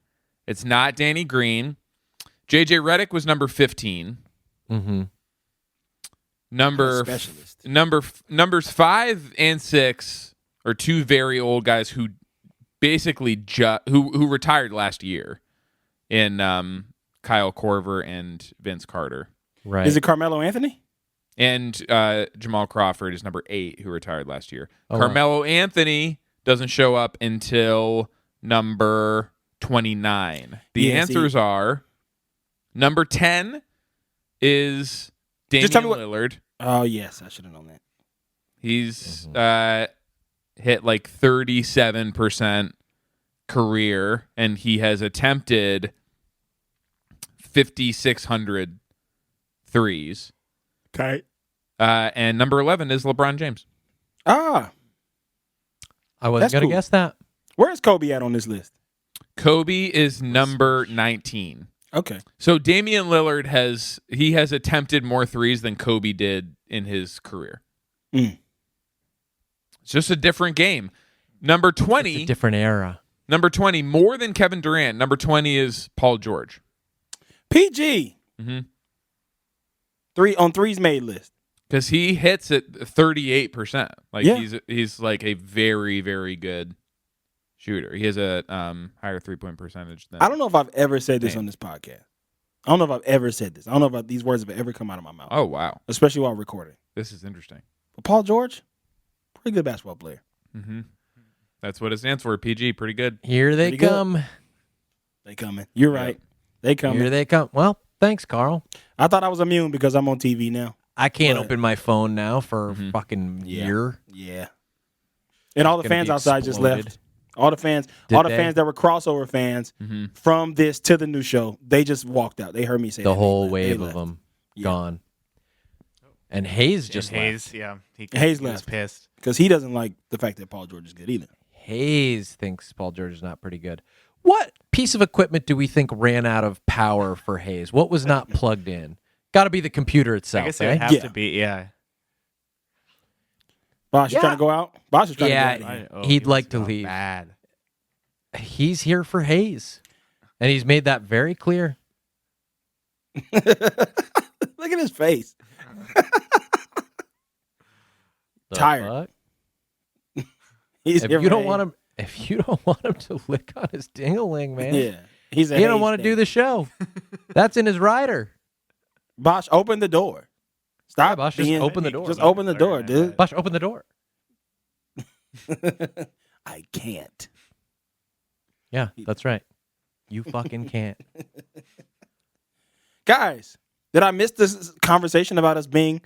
It's not Danny Green. JJ Redick was number 15. Mm-hmm. Specialist. Numbers 5 and 6 are two very old guys who basically who retired last year in Kyle Korver and Vince Carter. Right. Is it Carmelo Anthony? And Jamal Crawford is number 8, who retired last year. Oh, Carmelo Anthony doesn't show up until number 29. The answers are number 10 is Damian Lillard. Oh, yes. I should have known that. He's hit like 37% career, and he has attempted 5,600 threes. Okay. And number 11 is LeBron James. Ah. I wasn't going to guess that. Where's Kobe at on this list? Kobe is number 19. Okay. So Damian Lillard has attempted more threes than Kobe did in his career. Mm. It's just a different game. Number 20, It's a different era. number 20, more than Kevin Durant. Number 20 is Paul George. PG. Mm-hmm. Threes made list. Because he hits at 38%. Like Yeah. he's like a very, very good shooter. He has a higher 3-point percentage than I don't know if I've ever said this on this podcast. I don't know if I've ever said this. I don't know if these words have ever come out of my mouth. Oh, wow. Especially while recording. This is interesting. But Paul George, pretty good basketball player. Mm-hmm. That's what it stands for. PG, pretty good. Here they Pretty good. come. They coming. You're right. They coming. Here they come. Well, thanks, Carl. I thought I was immune because I'm on TV now. I can't But- open my phone now for a fucking Yeah. year. Yeah. And all the Gonna fans be outside just exploded. left. All the fans, Did all the they? fans that were crossover fans from this to the new show, they just walked out. They heard me say The that. whole They wave left. of them Yeah. gone. And Hayes just And Hayes, left. yeah. Hayes he was left. pissed. Because he doesn't like the fact that Paul George is good either. Hayes thinks Paul George is not pretty good. What piece of equipment do we think ran out of power for Hayes? What was not plugged in? Got to be the computer itself, I guess it eh? would have Yeah. to be, yeah. Bosh, you Yeah. trying to go out? Bosh is trying Yeah. to go out of here. Oh, He'd he like was to gone leave. Bad. He's here for Hayes. And he's made that very clear. Look at his face. The Tired. fuck? He's If here you for don't Hayes. want him, if you don't want him to lick on his ding-a-ling, man, Yeah. He's a he don't Hayes want to do fan. the show. That's in his rider. Bosh, open the door. Stop. Yeah, Bosh, just being- open the door. Just open the door, dude. Bush, open the door. I can't. Yeah, that's right. You fucking can't. Guys, did I miss this conversation about us being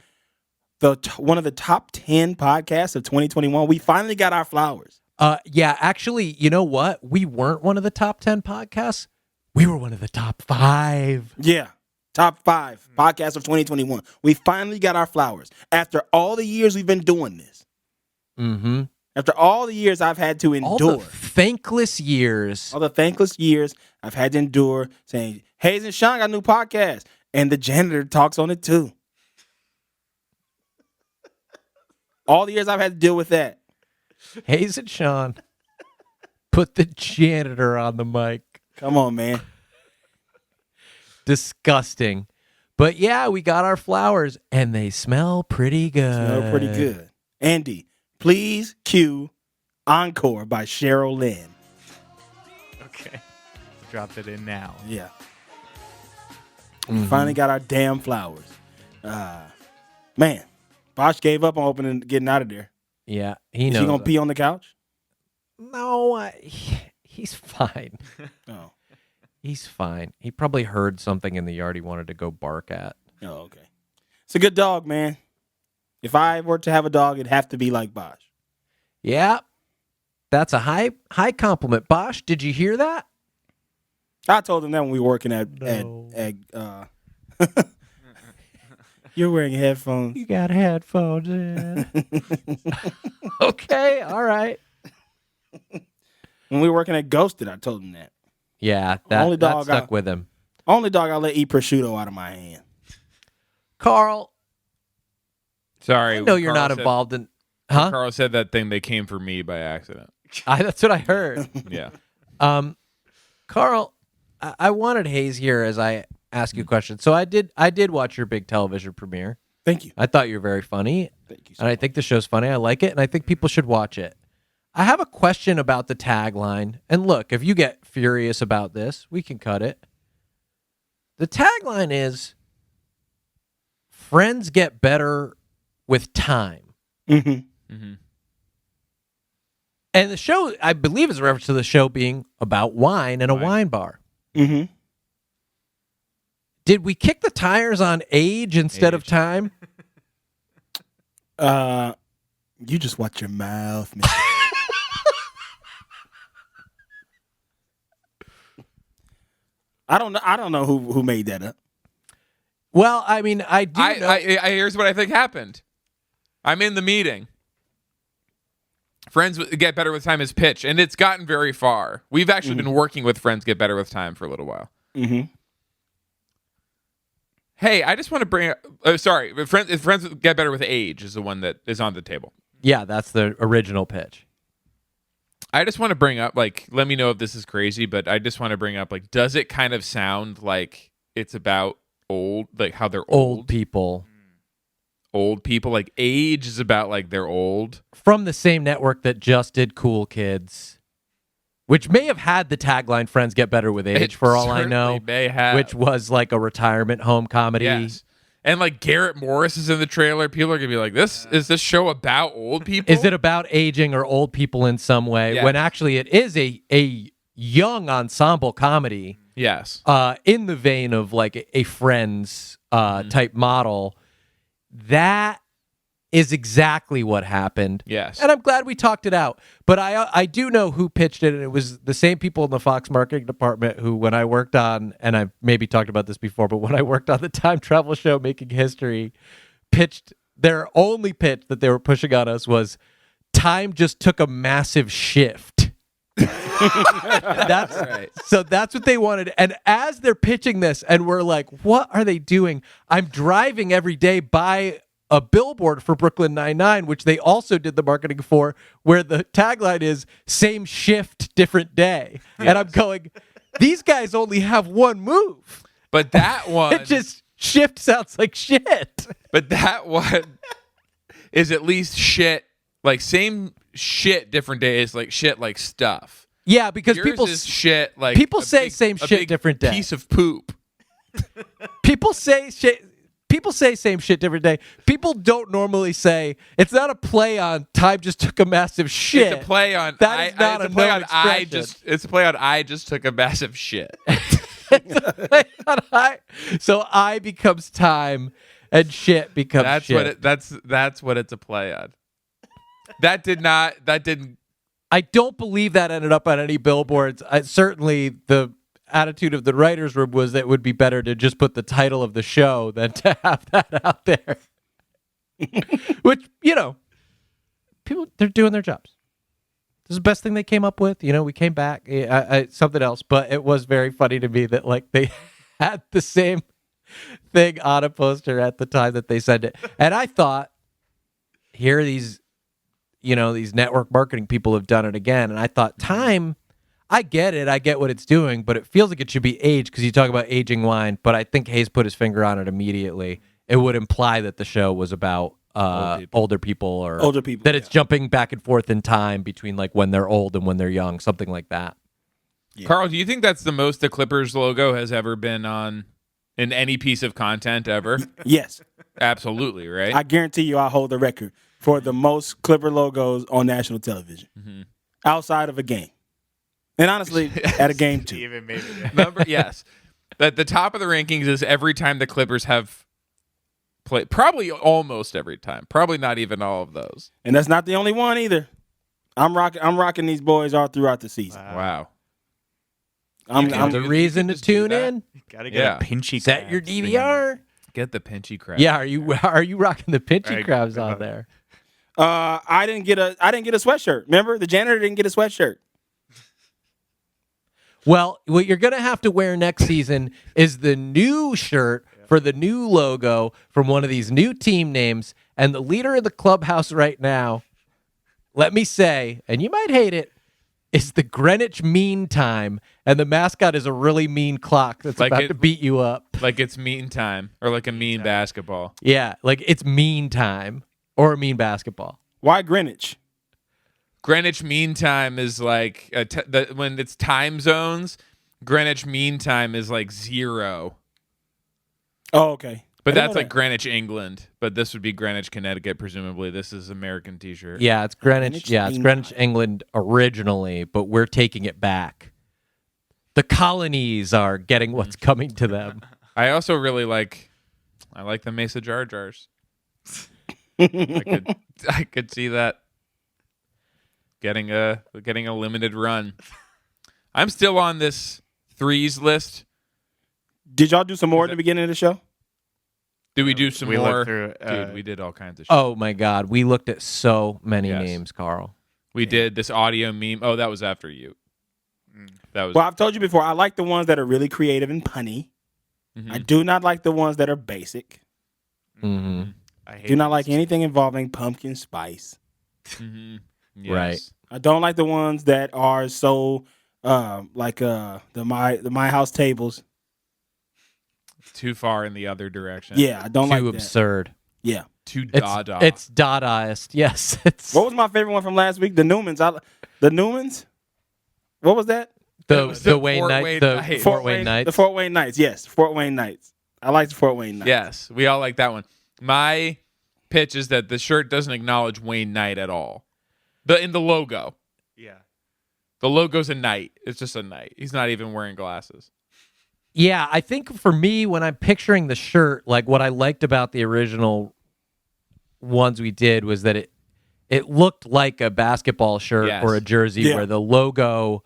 one of the top 10 podcasts of 2021? We finally got our flowers. Yeah, actually, you know what? We weren't one of the top 10 podcasts. We were one of the top 5. Yeah. Top 5 podcasts of 2021. We finally got our flowers. After all the years we've been doing this. Mm-hmm. After all the years I've had to All endure. the thankless years. All the thankless years I've had to endure saying, Hayes and Sean got a new podcast. And the janitor talks on it too. All the years I've had to deal with that. Hayes and Sean put the janitor on the mic. Come on, man. Disgusting. But yeah, we got our flowers and they smell pretty good. Smell pretty good. Andy, please cue Encore by Cheryl Lynn. Okay. Drop it in now. Yeah. We finally got our damn flowers. Man, Bosh gave up on getting out of there. Yeah, he Is knows. he going to pee on the couch? No, he's fine. Oh. He's fine. He probably heard something in the yard he wanted to go bark at. Oh, okay. It's a good dog, man. If I were to have a dog, it'd have to be like Bosh. Yeah, that's a high compliment. Bosh, did you hear that? I told him that when we were working at you're wearing headphones. You got headphones in. Okay, all right. When we were working at Ghosted, I told him that. Yeah, Only that dog stuck with him. Only dog I'll let eat prosciutto out of my hand. Carl, Sorry. I know when you're Carl not said- involved in. when Huh? Carl said that thing. They came for me by accident. That's what I heard. Yeah. Carl, I wanted Hayes here as I ask you a question. So I did watch your big television premiere. Thank you. I thought you were very funny. Thank you. And I think the show's funny. I like it, and I think people should watch it. I have a question about the tagline. And look, if you get furious about this, we can cut it. The tagline is "Friends get better with time." Mm-hmm. And the show, I believe, is a reference to the show being about wine and a wine bar. Mm-hmm. Did we kick the tires on age instead of time? You just watch your mouth, man. I don't know who made that up. Well, I mean, I do know. Here's what I think happened. I'm in the meeting. Friends Get Better with Time is pitched, and it's gotten very far. We've actually been working with Friends Get Better with Time for a little while. Mm-hmm. Hey, I just want to bring up... sorry, Friends Get Better with Age is the one that is on the table. Yeah, that's the original pitch. I just want to bring up, let me know if this is crazy, but I just want to bring up, does it kind of sound like it's about how they're Old people. Old people, Age is about, they're old. From the same network that just did Cool Kids, which may have had the tagline "Friends Get Better with Age" for all I know, certainly may have. which was like a retirement home comedy. Yes. And, Garrett Morris is in the trailer. People are going to be like, is this show about old people? Is it about aging or old people in some way? Yes. When actually it is a young ensemble comedy. Yes. In the vein of a Friends type model. That is exactly what happened. Yes. And I'm glad we talked it out. But I do know who pitched it, and it was the same people in the Fox marketing department who, when I worked on, and I've maybe talked about this before, but when I worked on the time travel show Making History, pitched their only pitch that they were pushing on us was time just took a massive shift. That's right. So that's what they wanted. And as they're pitching this, and we're like, what are they doing? I'm driving every day by a billboard for Brooklyn Nine-Nine, which they also did the marketing for, where the tagline is "Same shift, different day." Yes. And I'm going, these guys only have one move. But that one... It just shift sounds like shit. But that one is at least shit. Same shit, different days, shit, stuff. Yeah, because Yours people is shit, people say same a shit, big different day. Piece of poop. People say shit. People say same shit, different day. People don't normally say it's not a play on time just took a massive shit. It's a play on that is not it's a play known on expression. it's a play on I just took a massive shit. So I becomes time and shit becomes That's shit. that's what it's a play on. That didn't I don't believe that ended up on any billboards. Certainly the attitude of the writers' room was that it would be better to just put the title of the show than to have that out there. Which, people, they're doing their jobs. This is the best thing they came up with. We came back, something else, but it was very funny to me that they had the same thing on a poster at the time that they sent it. And I thought, here are these network marketing people have done it again. And I thought, time, I get it. I get what it's doing, but it feels like it should be age because you talk about aging wine. But I think Hayes put his finger on it immediately. It would imply that the show was about older people that it's jumping back and forth in time between when they're old and when they're young, something like that. Yeah. Carl, do you think that's the most the Clippers logo has ever been on in any piece of content ever? Yes. Absolutely, right? I guarantee you I hold the record for the most Clipper logos on national television outside of a game. And honestly, at a game too. Even maybe. Yes. That the top of the rankings is every time the Clippers have played. Probably almost every time. Probably not even all of those. And that's not the only one either. I'm rocking these boys all throughout the season. Wow. I'm the reason to tune in. Gotta get a pinchy. Set your DVR. Get the pinchy crab. Yeah, are you rocking the pinchy crabs on there? I didn't get a sweatshirt. Remember, the janitor didn't get a sweatshirt. Well, what you're going to have to wear next season is the new shirt for the new logo from one of these new team names. And the leader of the clubhouse right now, let me say, and you might hate it, is the Greenwich Mean Time. And the mascot is a really mean clock that's Like about it- to beat you up. Like it's mean time or like a mean basketball. Yeah, like it's mean time or mean basketball. Why Greenwich? Greenwich Mean Time is like when it's time zones. Greenwich Mean Time is like 0. Oh, okay. But I didn't that's know like Greenwich, England. But this would be Greenwich, Connecticut, presumably. This is American T-shirt. Yeah, it's Greenwich. Greenwich Yeah, it's Mean Greenwich, Time. England originally, but we're taking it back. The colonies are getting what's coming to them. I also really like. I like the Mesa Jar Jars. I could see that getting a limited run. I'm still on this threes list. Did y'all do some more at the beginning of the show? Do we do some we more? looked through, Dude, we did all kinds of shit. Oh my God, we looked at so many Yes. names, Carl. We did this audio meme. Oh, that was after you. That was Well, I've told you before, I like the ones that are really creative and punny. Mhm. I do not like the ones that are basic. Hmm. I hate Do not these. like anything involving pumpkin spice. Mhm. Right. Yes. I don't like the ones that are so like the my house tables. Too far in the other direction. Yeah, I don't like Too that. absurd. Yeah. Too It's, Dada. it's Dadaist. Yes. It's What was my favorite one from last week? The Newmans. The Newmans. What was that? the Wayne Fort Knight, Wayne the Knights. Fort Wayne Knights. The Fort Wayne Knights. Yes, Fort Wayne Knights. I like the Fort Wayne Knights. Yes, we all like that one. My pitch is that the shirt doesn't acknowledge Wayne Knight at all. In the logo. Yeah. The logo's a knight. It's just a knight. He's not even wearing glasses. Yeah, I think for me, when I'm picturing the shirt, like what I liked about the original ones we did was that it looked like a basketball shirt Yes. or a jersey Yeah. where the logo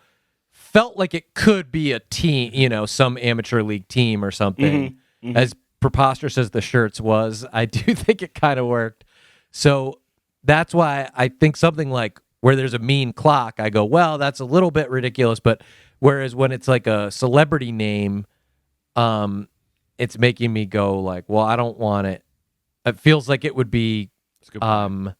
felt like it could be a team, some amateur league team or something. As preposterous as the shirts was, I do think it kind of worked. So that's why I think something like where there's a mean clock, I go, well, that's a little bit ridiculous. But whereas when it's like a celebrity name, it's making me go like, well, I don't want it. It feels like it would be, That's a good point.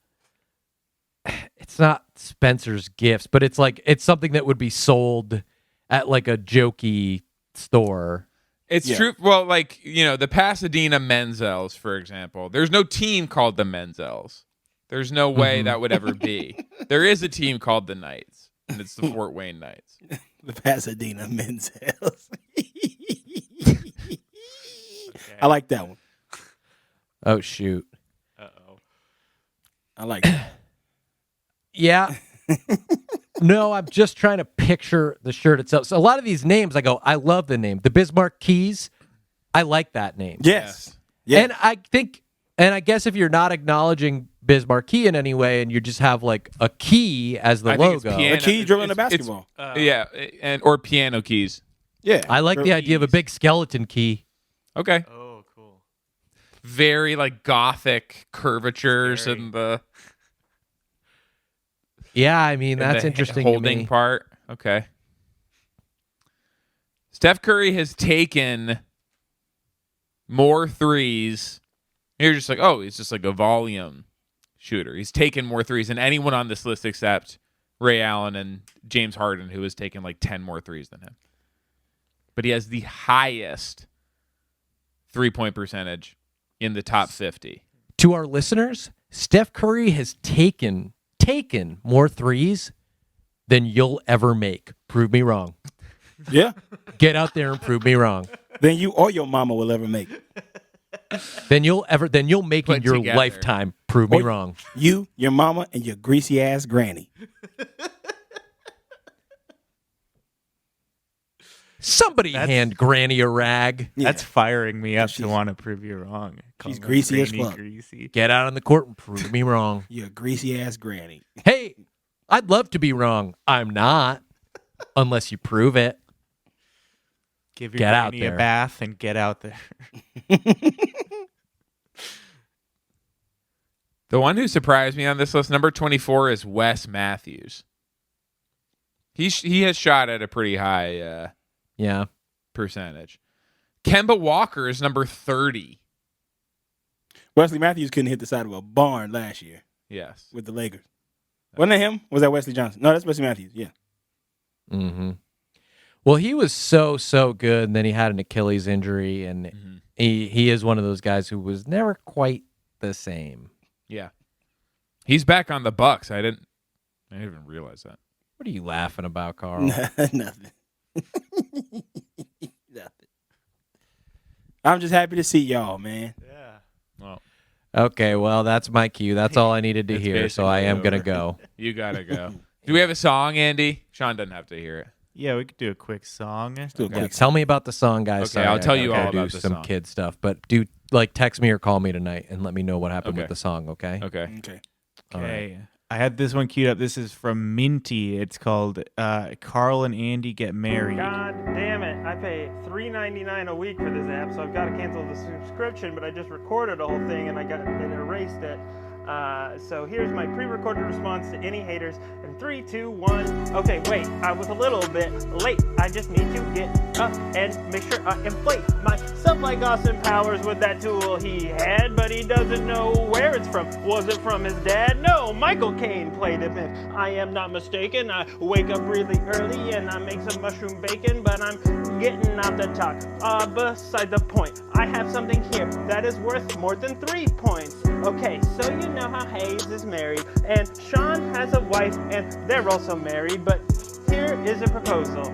it's not Spencer's Gifts, but it's something that would be sold at like a jokey store. It's Yeah. true. Well, like, the Pasadena Menzels, for example. There's no team called the Menzels. There's no way that would ever be. There is a team called the Knights, and it's the Fort Wayne Knights. The Pasadena Men's Health. I like that one. Oh shoot. Uh-oh. I like that. Yeah. No, I'm just trying to picture the shirt itself. So a lot of these names, I go, I love the name. The Bismarck Keys, I like that name. Yes. Yeah. And I guess if you're not acknowledging Bismarck Key in any way and you just have like a key as the I think it's logo, piano. A key dribbling a It's- basketball. Yeah, or piano keys. Yeah. I like the idea of a big skeleton key. Okay. Oh, cool. Very like gothic curvatures Very. and the Yeah, I mean, that's the interesting to holding me. part. Okay. Steph Curry has taken more threes. You're just like, oh, he's just like a volume shooter. He's taken more threes than anyone on this list except Ray Allen and James Harden, who has taken like 10 more threes than him. But he has the highest 3-point percentage in the top 50. To our listeners, Steph Curry has taken more threes than you'll ever make. Prove me wrong. Yeah. Get out there and prove me wrong. Than you or your mama will ever make. Then you'll make in Put your together. lifetime. Prove me Or- wrong. You, your mama, and your greasy ass granny. Somebody hand Granny a rag. Yeah. That's firing me up to She's- want to prove you wrong. she's Call her greasy as Granny fuck. Greasy. Get out on the court and prove me wrong. Your greasy ass granny. Hey, I'd love to be wrong. I'm not, unless you prove it. Give your Get out granny a there. bath and get out there. The one who surprised me on this list, number 24, is Wes Matthews. He has shot at a pretty high Yeah. percentage. Kemba Walker is number 30. Wesley Matthews couldn't hit the side of a barn last year Yes. with the Lakers. Wasn't that him? Was that Wesley Johnson? No, that's Wesley Matthews. Yeah. Mm-hmm. Well, he was so good, and then he had an Achilles injury, and he is one of those guys who was never quite the same. Yeah. He's back on the Bucks. I didn't even realize that. What are you laughing about, Carl? Nothing. Nothing. I'm just happy to see y'all, man. Yeah. Well, Okay, well, that's my cue. That's all I needed to It's hear, so I basically am going to over. go. you gotta go. Do we have a song, Andy? Sean doesn't have to hear it. Yeah, we could do a quick song. Do a quick Tell me about the song, guys. Okay, I'll tell you I gotta all do about the some song. kid stuff, but do text me or call me tonight and let me know what happened Okay. with the song, okay? Okay. Okay. All right. Okay. I had this one queued up. This is from Minty. It's called Carl and Andy Get Married. God damn it. I pay $3.99 a week for this app, so I've got to cancel the subscription, but I just recorded the whole thing and I erased it. So here's my pre-recorded response to any haters in 3, 2, 1. Okay, wait, I was a little bit late. I just need to get up and make sure I inflate myself like Austin Powers with that tool he had, but he doesn't know where it's from. Was it from his dad? No, Michael Caine played him. If I am not mistaken, I wake up really early and I make some mushroom bacon, but I'm getting out the talk. Beside the point, I have something here that is worth more than 3 points. Okay, so you know how Hayes is married, and Sean has a wife, and they're also married, but here is a proposal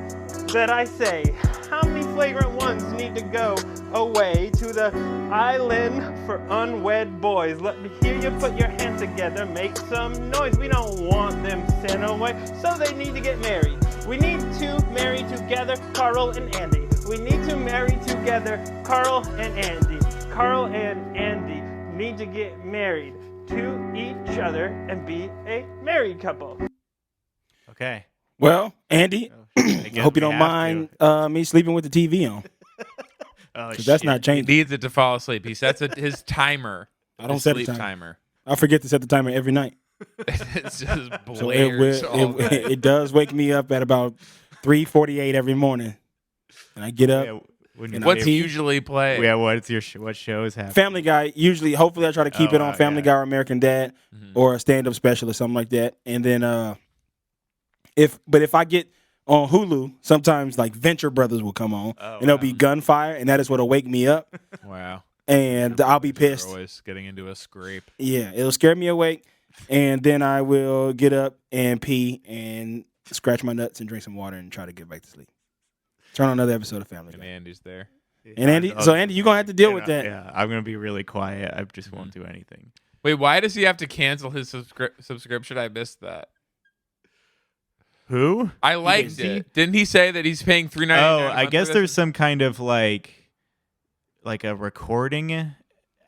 that I say, how many flagrant ones need to go away to the island for unwed boys? Let me hear you put your hands together, make some noise. We don't want them sent away, so they need to get married. We need to marry together Carl and Andy. We need to marry together Carl and Andy. Carl and Andy need to get married to each other and be a married couple. Okay. Well, Andy, I I guess hope you we don't have mind me sleeping with the TV on. Oh, 'Cause that's shit. not He changing. needs it to fall asleep. He sets his timer. I don't his set a sleep timer. I forget to set the timer every night. It's just So blares all night. it does wake me up at about 3:48 every morning. And I get up. Yeah, when And you- What's TV? usually played? Yeah, what's your what shows happening? Family Guy, usually, hopefully I try to keep Oh, it on wow, Family yeah. Guy or American Dad or a stand-up special or something like that. And then if I get on Hulu, sometimes like Venture Brothers will come on and there'll be gunfire, and that is what'll wake me up. Wow. And I'll be They're pissed. always getting into a scrape. Yeah, it'll scare me awake, and then I will get up and pee and scratch my nuts and drink some water and try to get back to sleep. Turn on another episode of Family And Guy. Andy's there. And Andy, so Andy, you're gonna have to deal with that. Yeah, I'm gonna be really quiet. I just won't do anything. Wait, why does he have to cancel his subscription? I missed that. Who? I liked Didn't it. Didn't he say that he's paying $3.99? Oh, I guess there's some kind of like a recording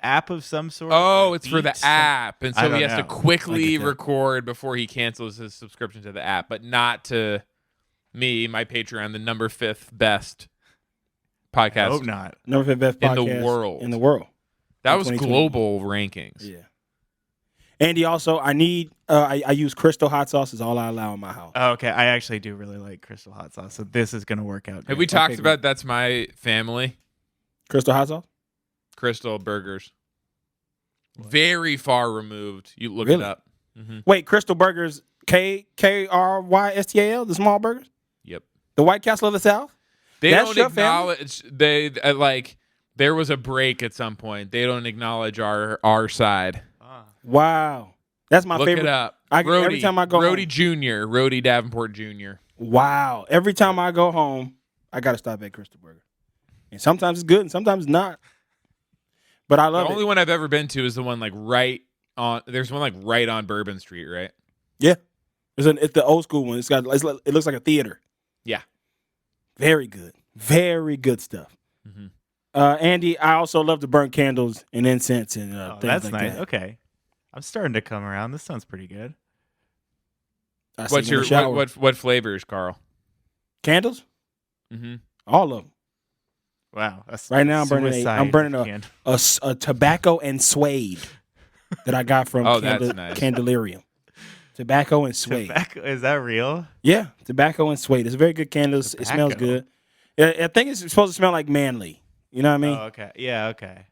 app of some sort. Oh, or it's for the beats. app, and I so don't he has to know. quickly I get that. record before he cancels his subscription to the app, but not to me, my Patreon, the number 5th best I podcast. hope not. Number 5 best In the podcast world. In the world. That was 2021. global rankings. Yeah. Andy, also, I need. I use Crystal hot sauce. Is all I allow in my house. Oh, okay, I actually do really like Crystal hot sauce, so this is gonna work out. Have great. we talked Okay, about That's My Family? Crystal hot sauce. Crystal Burgers. Very far removed. You look Really? it up. Mm-hmm. Wait, Crystal Burgers. KRYSTAL. The small burgers. Yep. The White Castle of the South. They That's don't your family? acknowledge like there was a break at some point. They don't acknowledge our side. Wow, that's my Look favorite. it up. Every time I go Rhodey home. Jr., Rhodey Davenport Jr. Wow, every time I go home, I gotta stop at Crystal Burger, and sometimes it's good and sometimes not. But I The love only it. one I've ever been to is the one like right on. There's one like right on Bourbon Street, right? Yeah, it's the old school one. It looks like a theater. Yeah. Very good stuff. Mm-hmm. Andy, I also love to burn candles and incense and Oh, things that's like nice. that. Okay, I'm starting to come around. This sounds pretty good. I What's sit in your the shower. what flavors, Carl? Candles? Mm-hmm. All of them. Wow. That's Right now, I'm burning suicide a tobacco and suede that I got from Oh, that's nice. Candelarium. Tobacco and suede. Tobacco, is that real? Yeah, tobacco and suede. It's a very good candle. It smells Tobacco. good. I think it's supposed to smell like manly. You know what I mean? Oh, okay. Yeah, okay.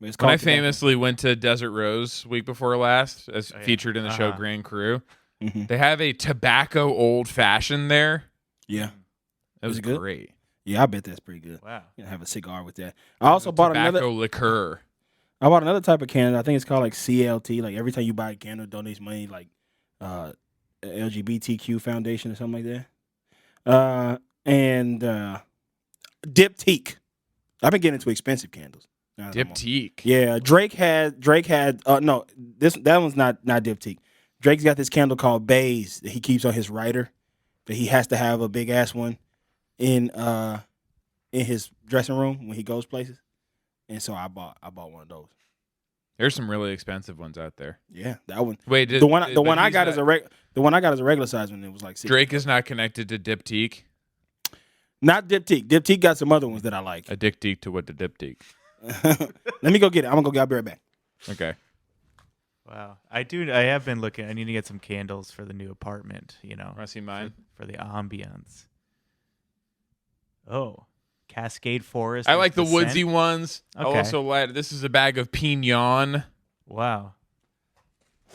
But it's When called I tobacco. famously went to Desert Rose week before last, as featured in the show Grand Crew, they have a tobacco old fashioned there. Yeah. It was it good? great. Yeah, I bet that's pretty good. Wow. You know, have a cigar with that. I also bought Tobacco another. liqueur. I bought another type of candle. I think it's called like CLT. Like every time you buy a candle, it donates money like LGBTQ Foundation or something like that. And Diptyque. I've been getting into expensive candles. Diptyque. Yeah, Drake had no, that one's not Diptyque. Drake's got this candle called Baze that he keeps on his rider, that he has to have a big ass one in his dressing room when he goes places. And so I bought one of those. There's some really expensive ones out there. Yeah, that one. Wait, The one I got is a regular size one. It was like $60. Drake is not connected to Diptyque. Not Diptyque. Diptyque got some other ones that I like. A diptyque to what the Diptyque. Let me go get it. I'm gonna go get. I'll be right back. Okay. Wow. I have been looking. I need to get some candles for the new apartment, you know. Want to see mine? For the ambiance. Oh. Cascade Forest. I like the Descent. woodsy ones. I'll Okay. also light. This is a bag of Pignon. Wow.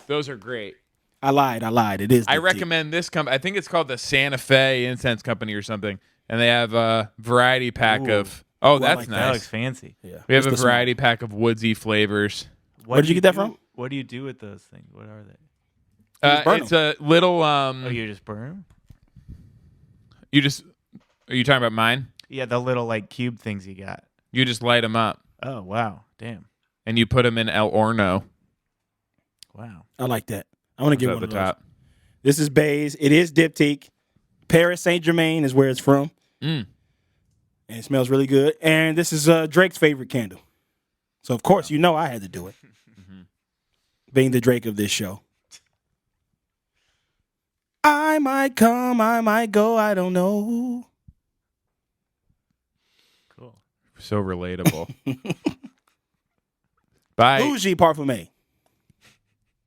Those are great. I lied. It is. I Diptyque. recommend this company. I think it's called the Santa Fe Incense Company or something. And they have a variety pack Ooh. of. Oh, Ooh, I that's like That looks nice. fancy. Yeah. We have It's a the small. variety pack of woodsy flavors. Where did you get that from? What do you do with those things? What are they? just burn It's a little. Oh, you just burn them? You just. Are you talking about mine? Yeah, the little like cube things you got. You just light them up Oh, wow. Damn. and you put them in El Horno Wow. I like that. I want to get at one the of those. top. This is Baze. It is Diptyque. Paris Saint Germain is where it's from, Mm. and it smells really good. And this is Drake's favorite candle, so of course you know I had to do it, being the Drake of this show. I might come, I might go, I don't know. Cool. So relatable. Bye. Bougie Parfumé.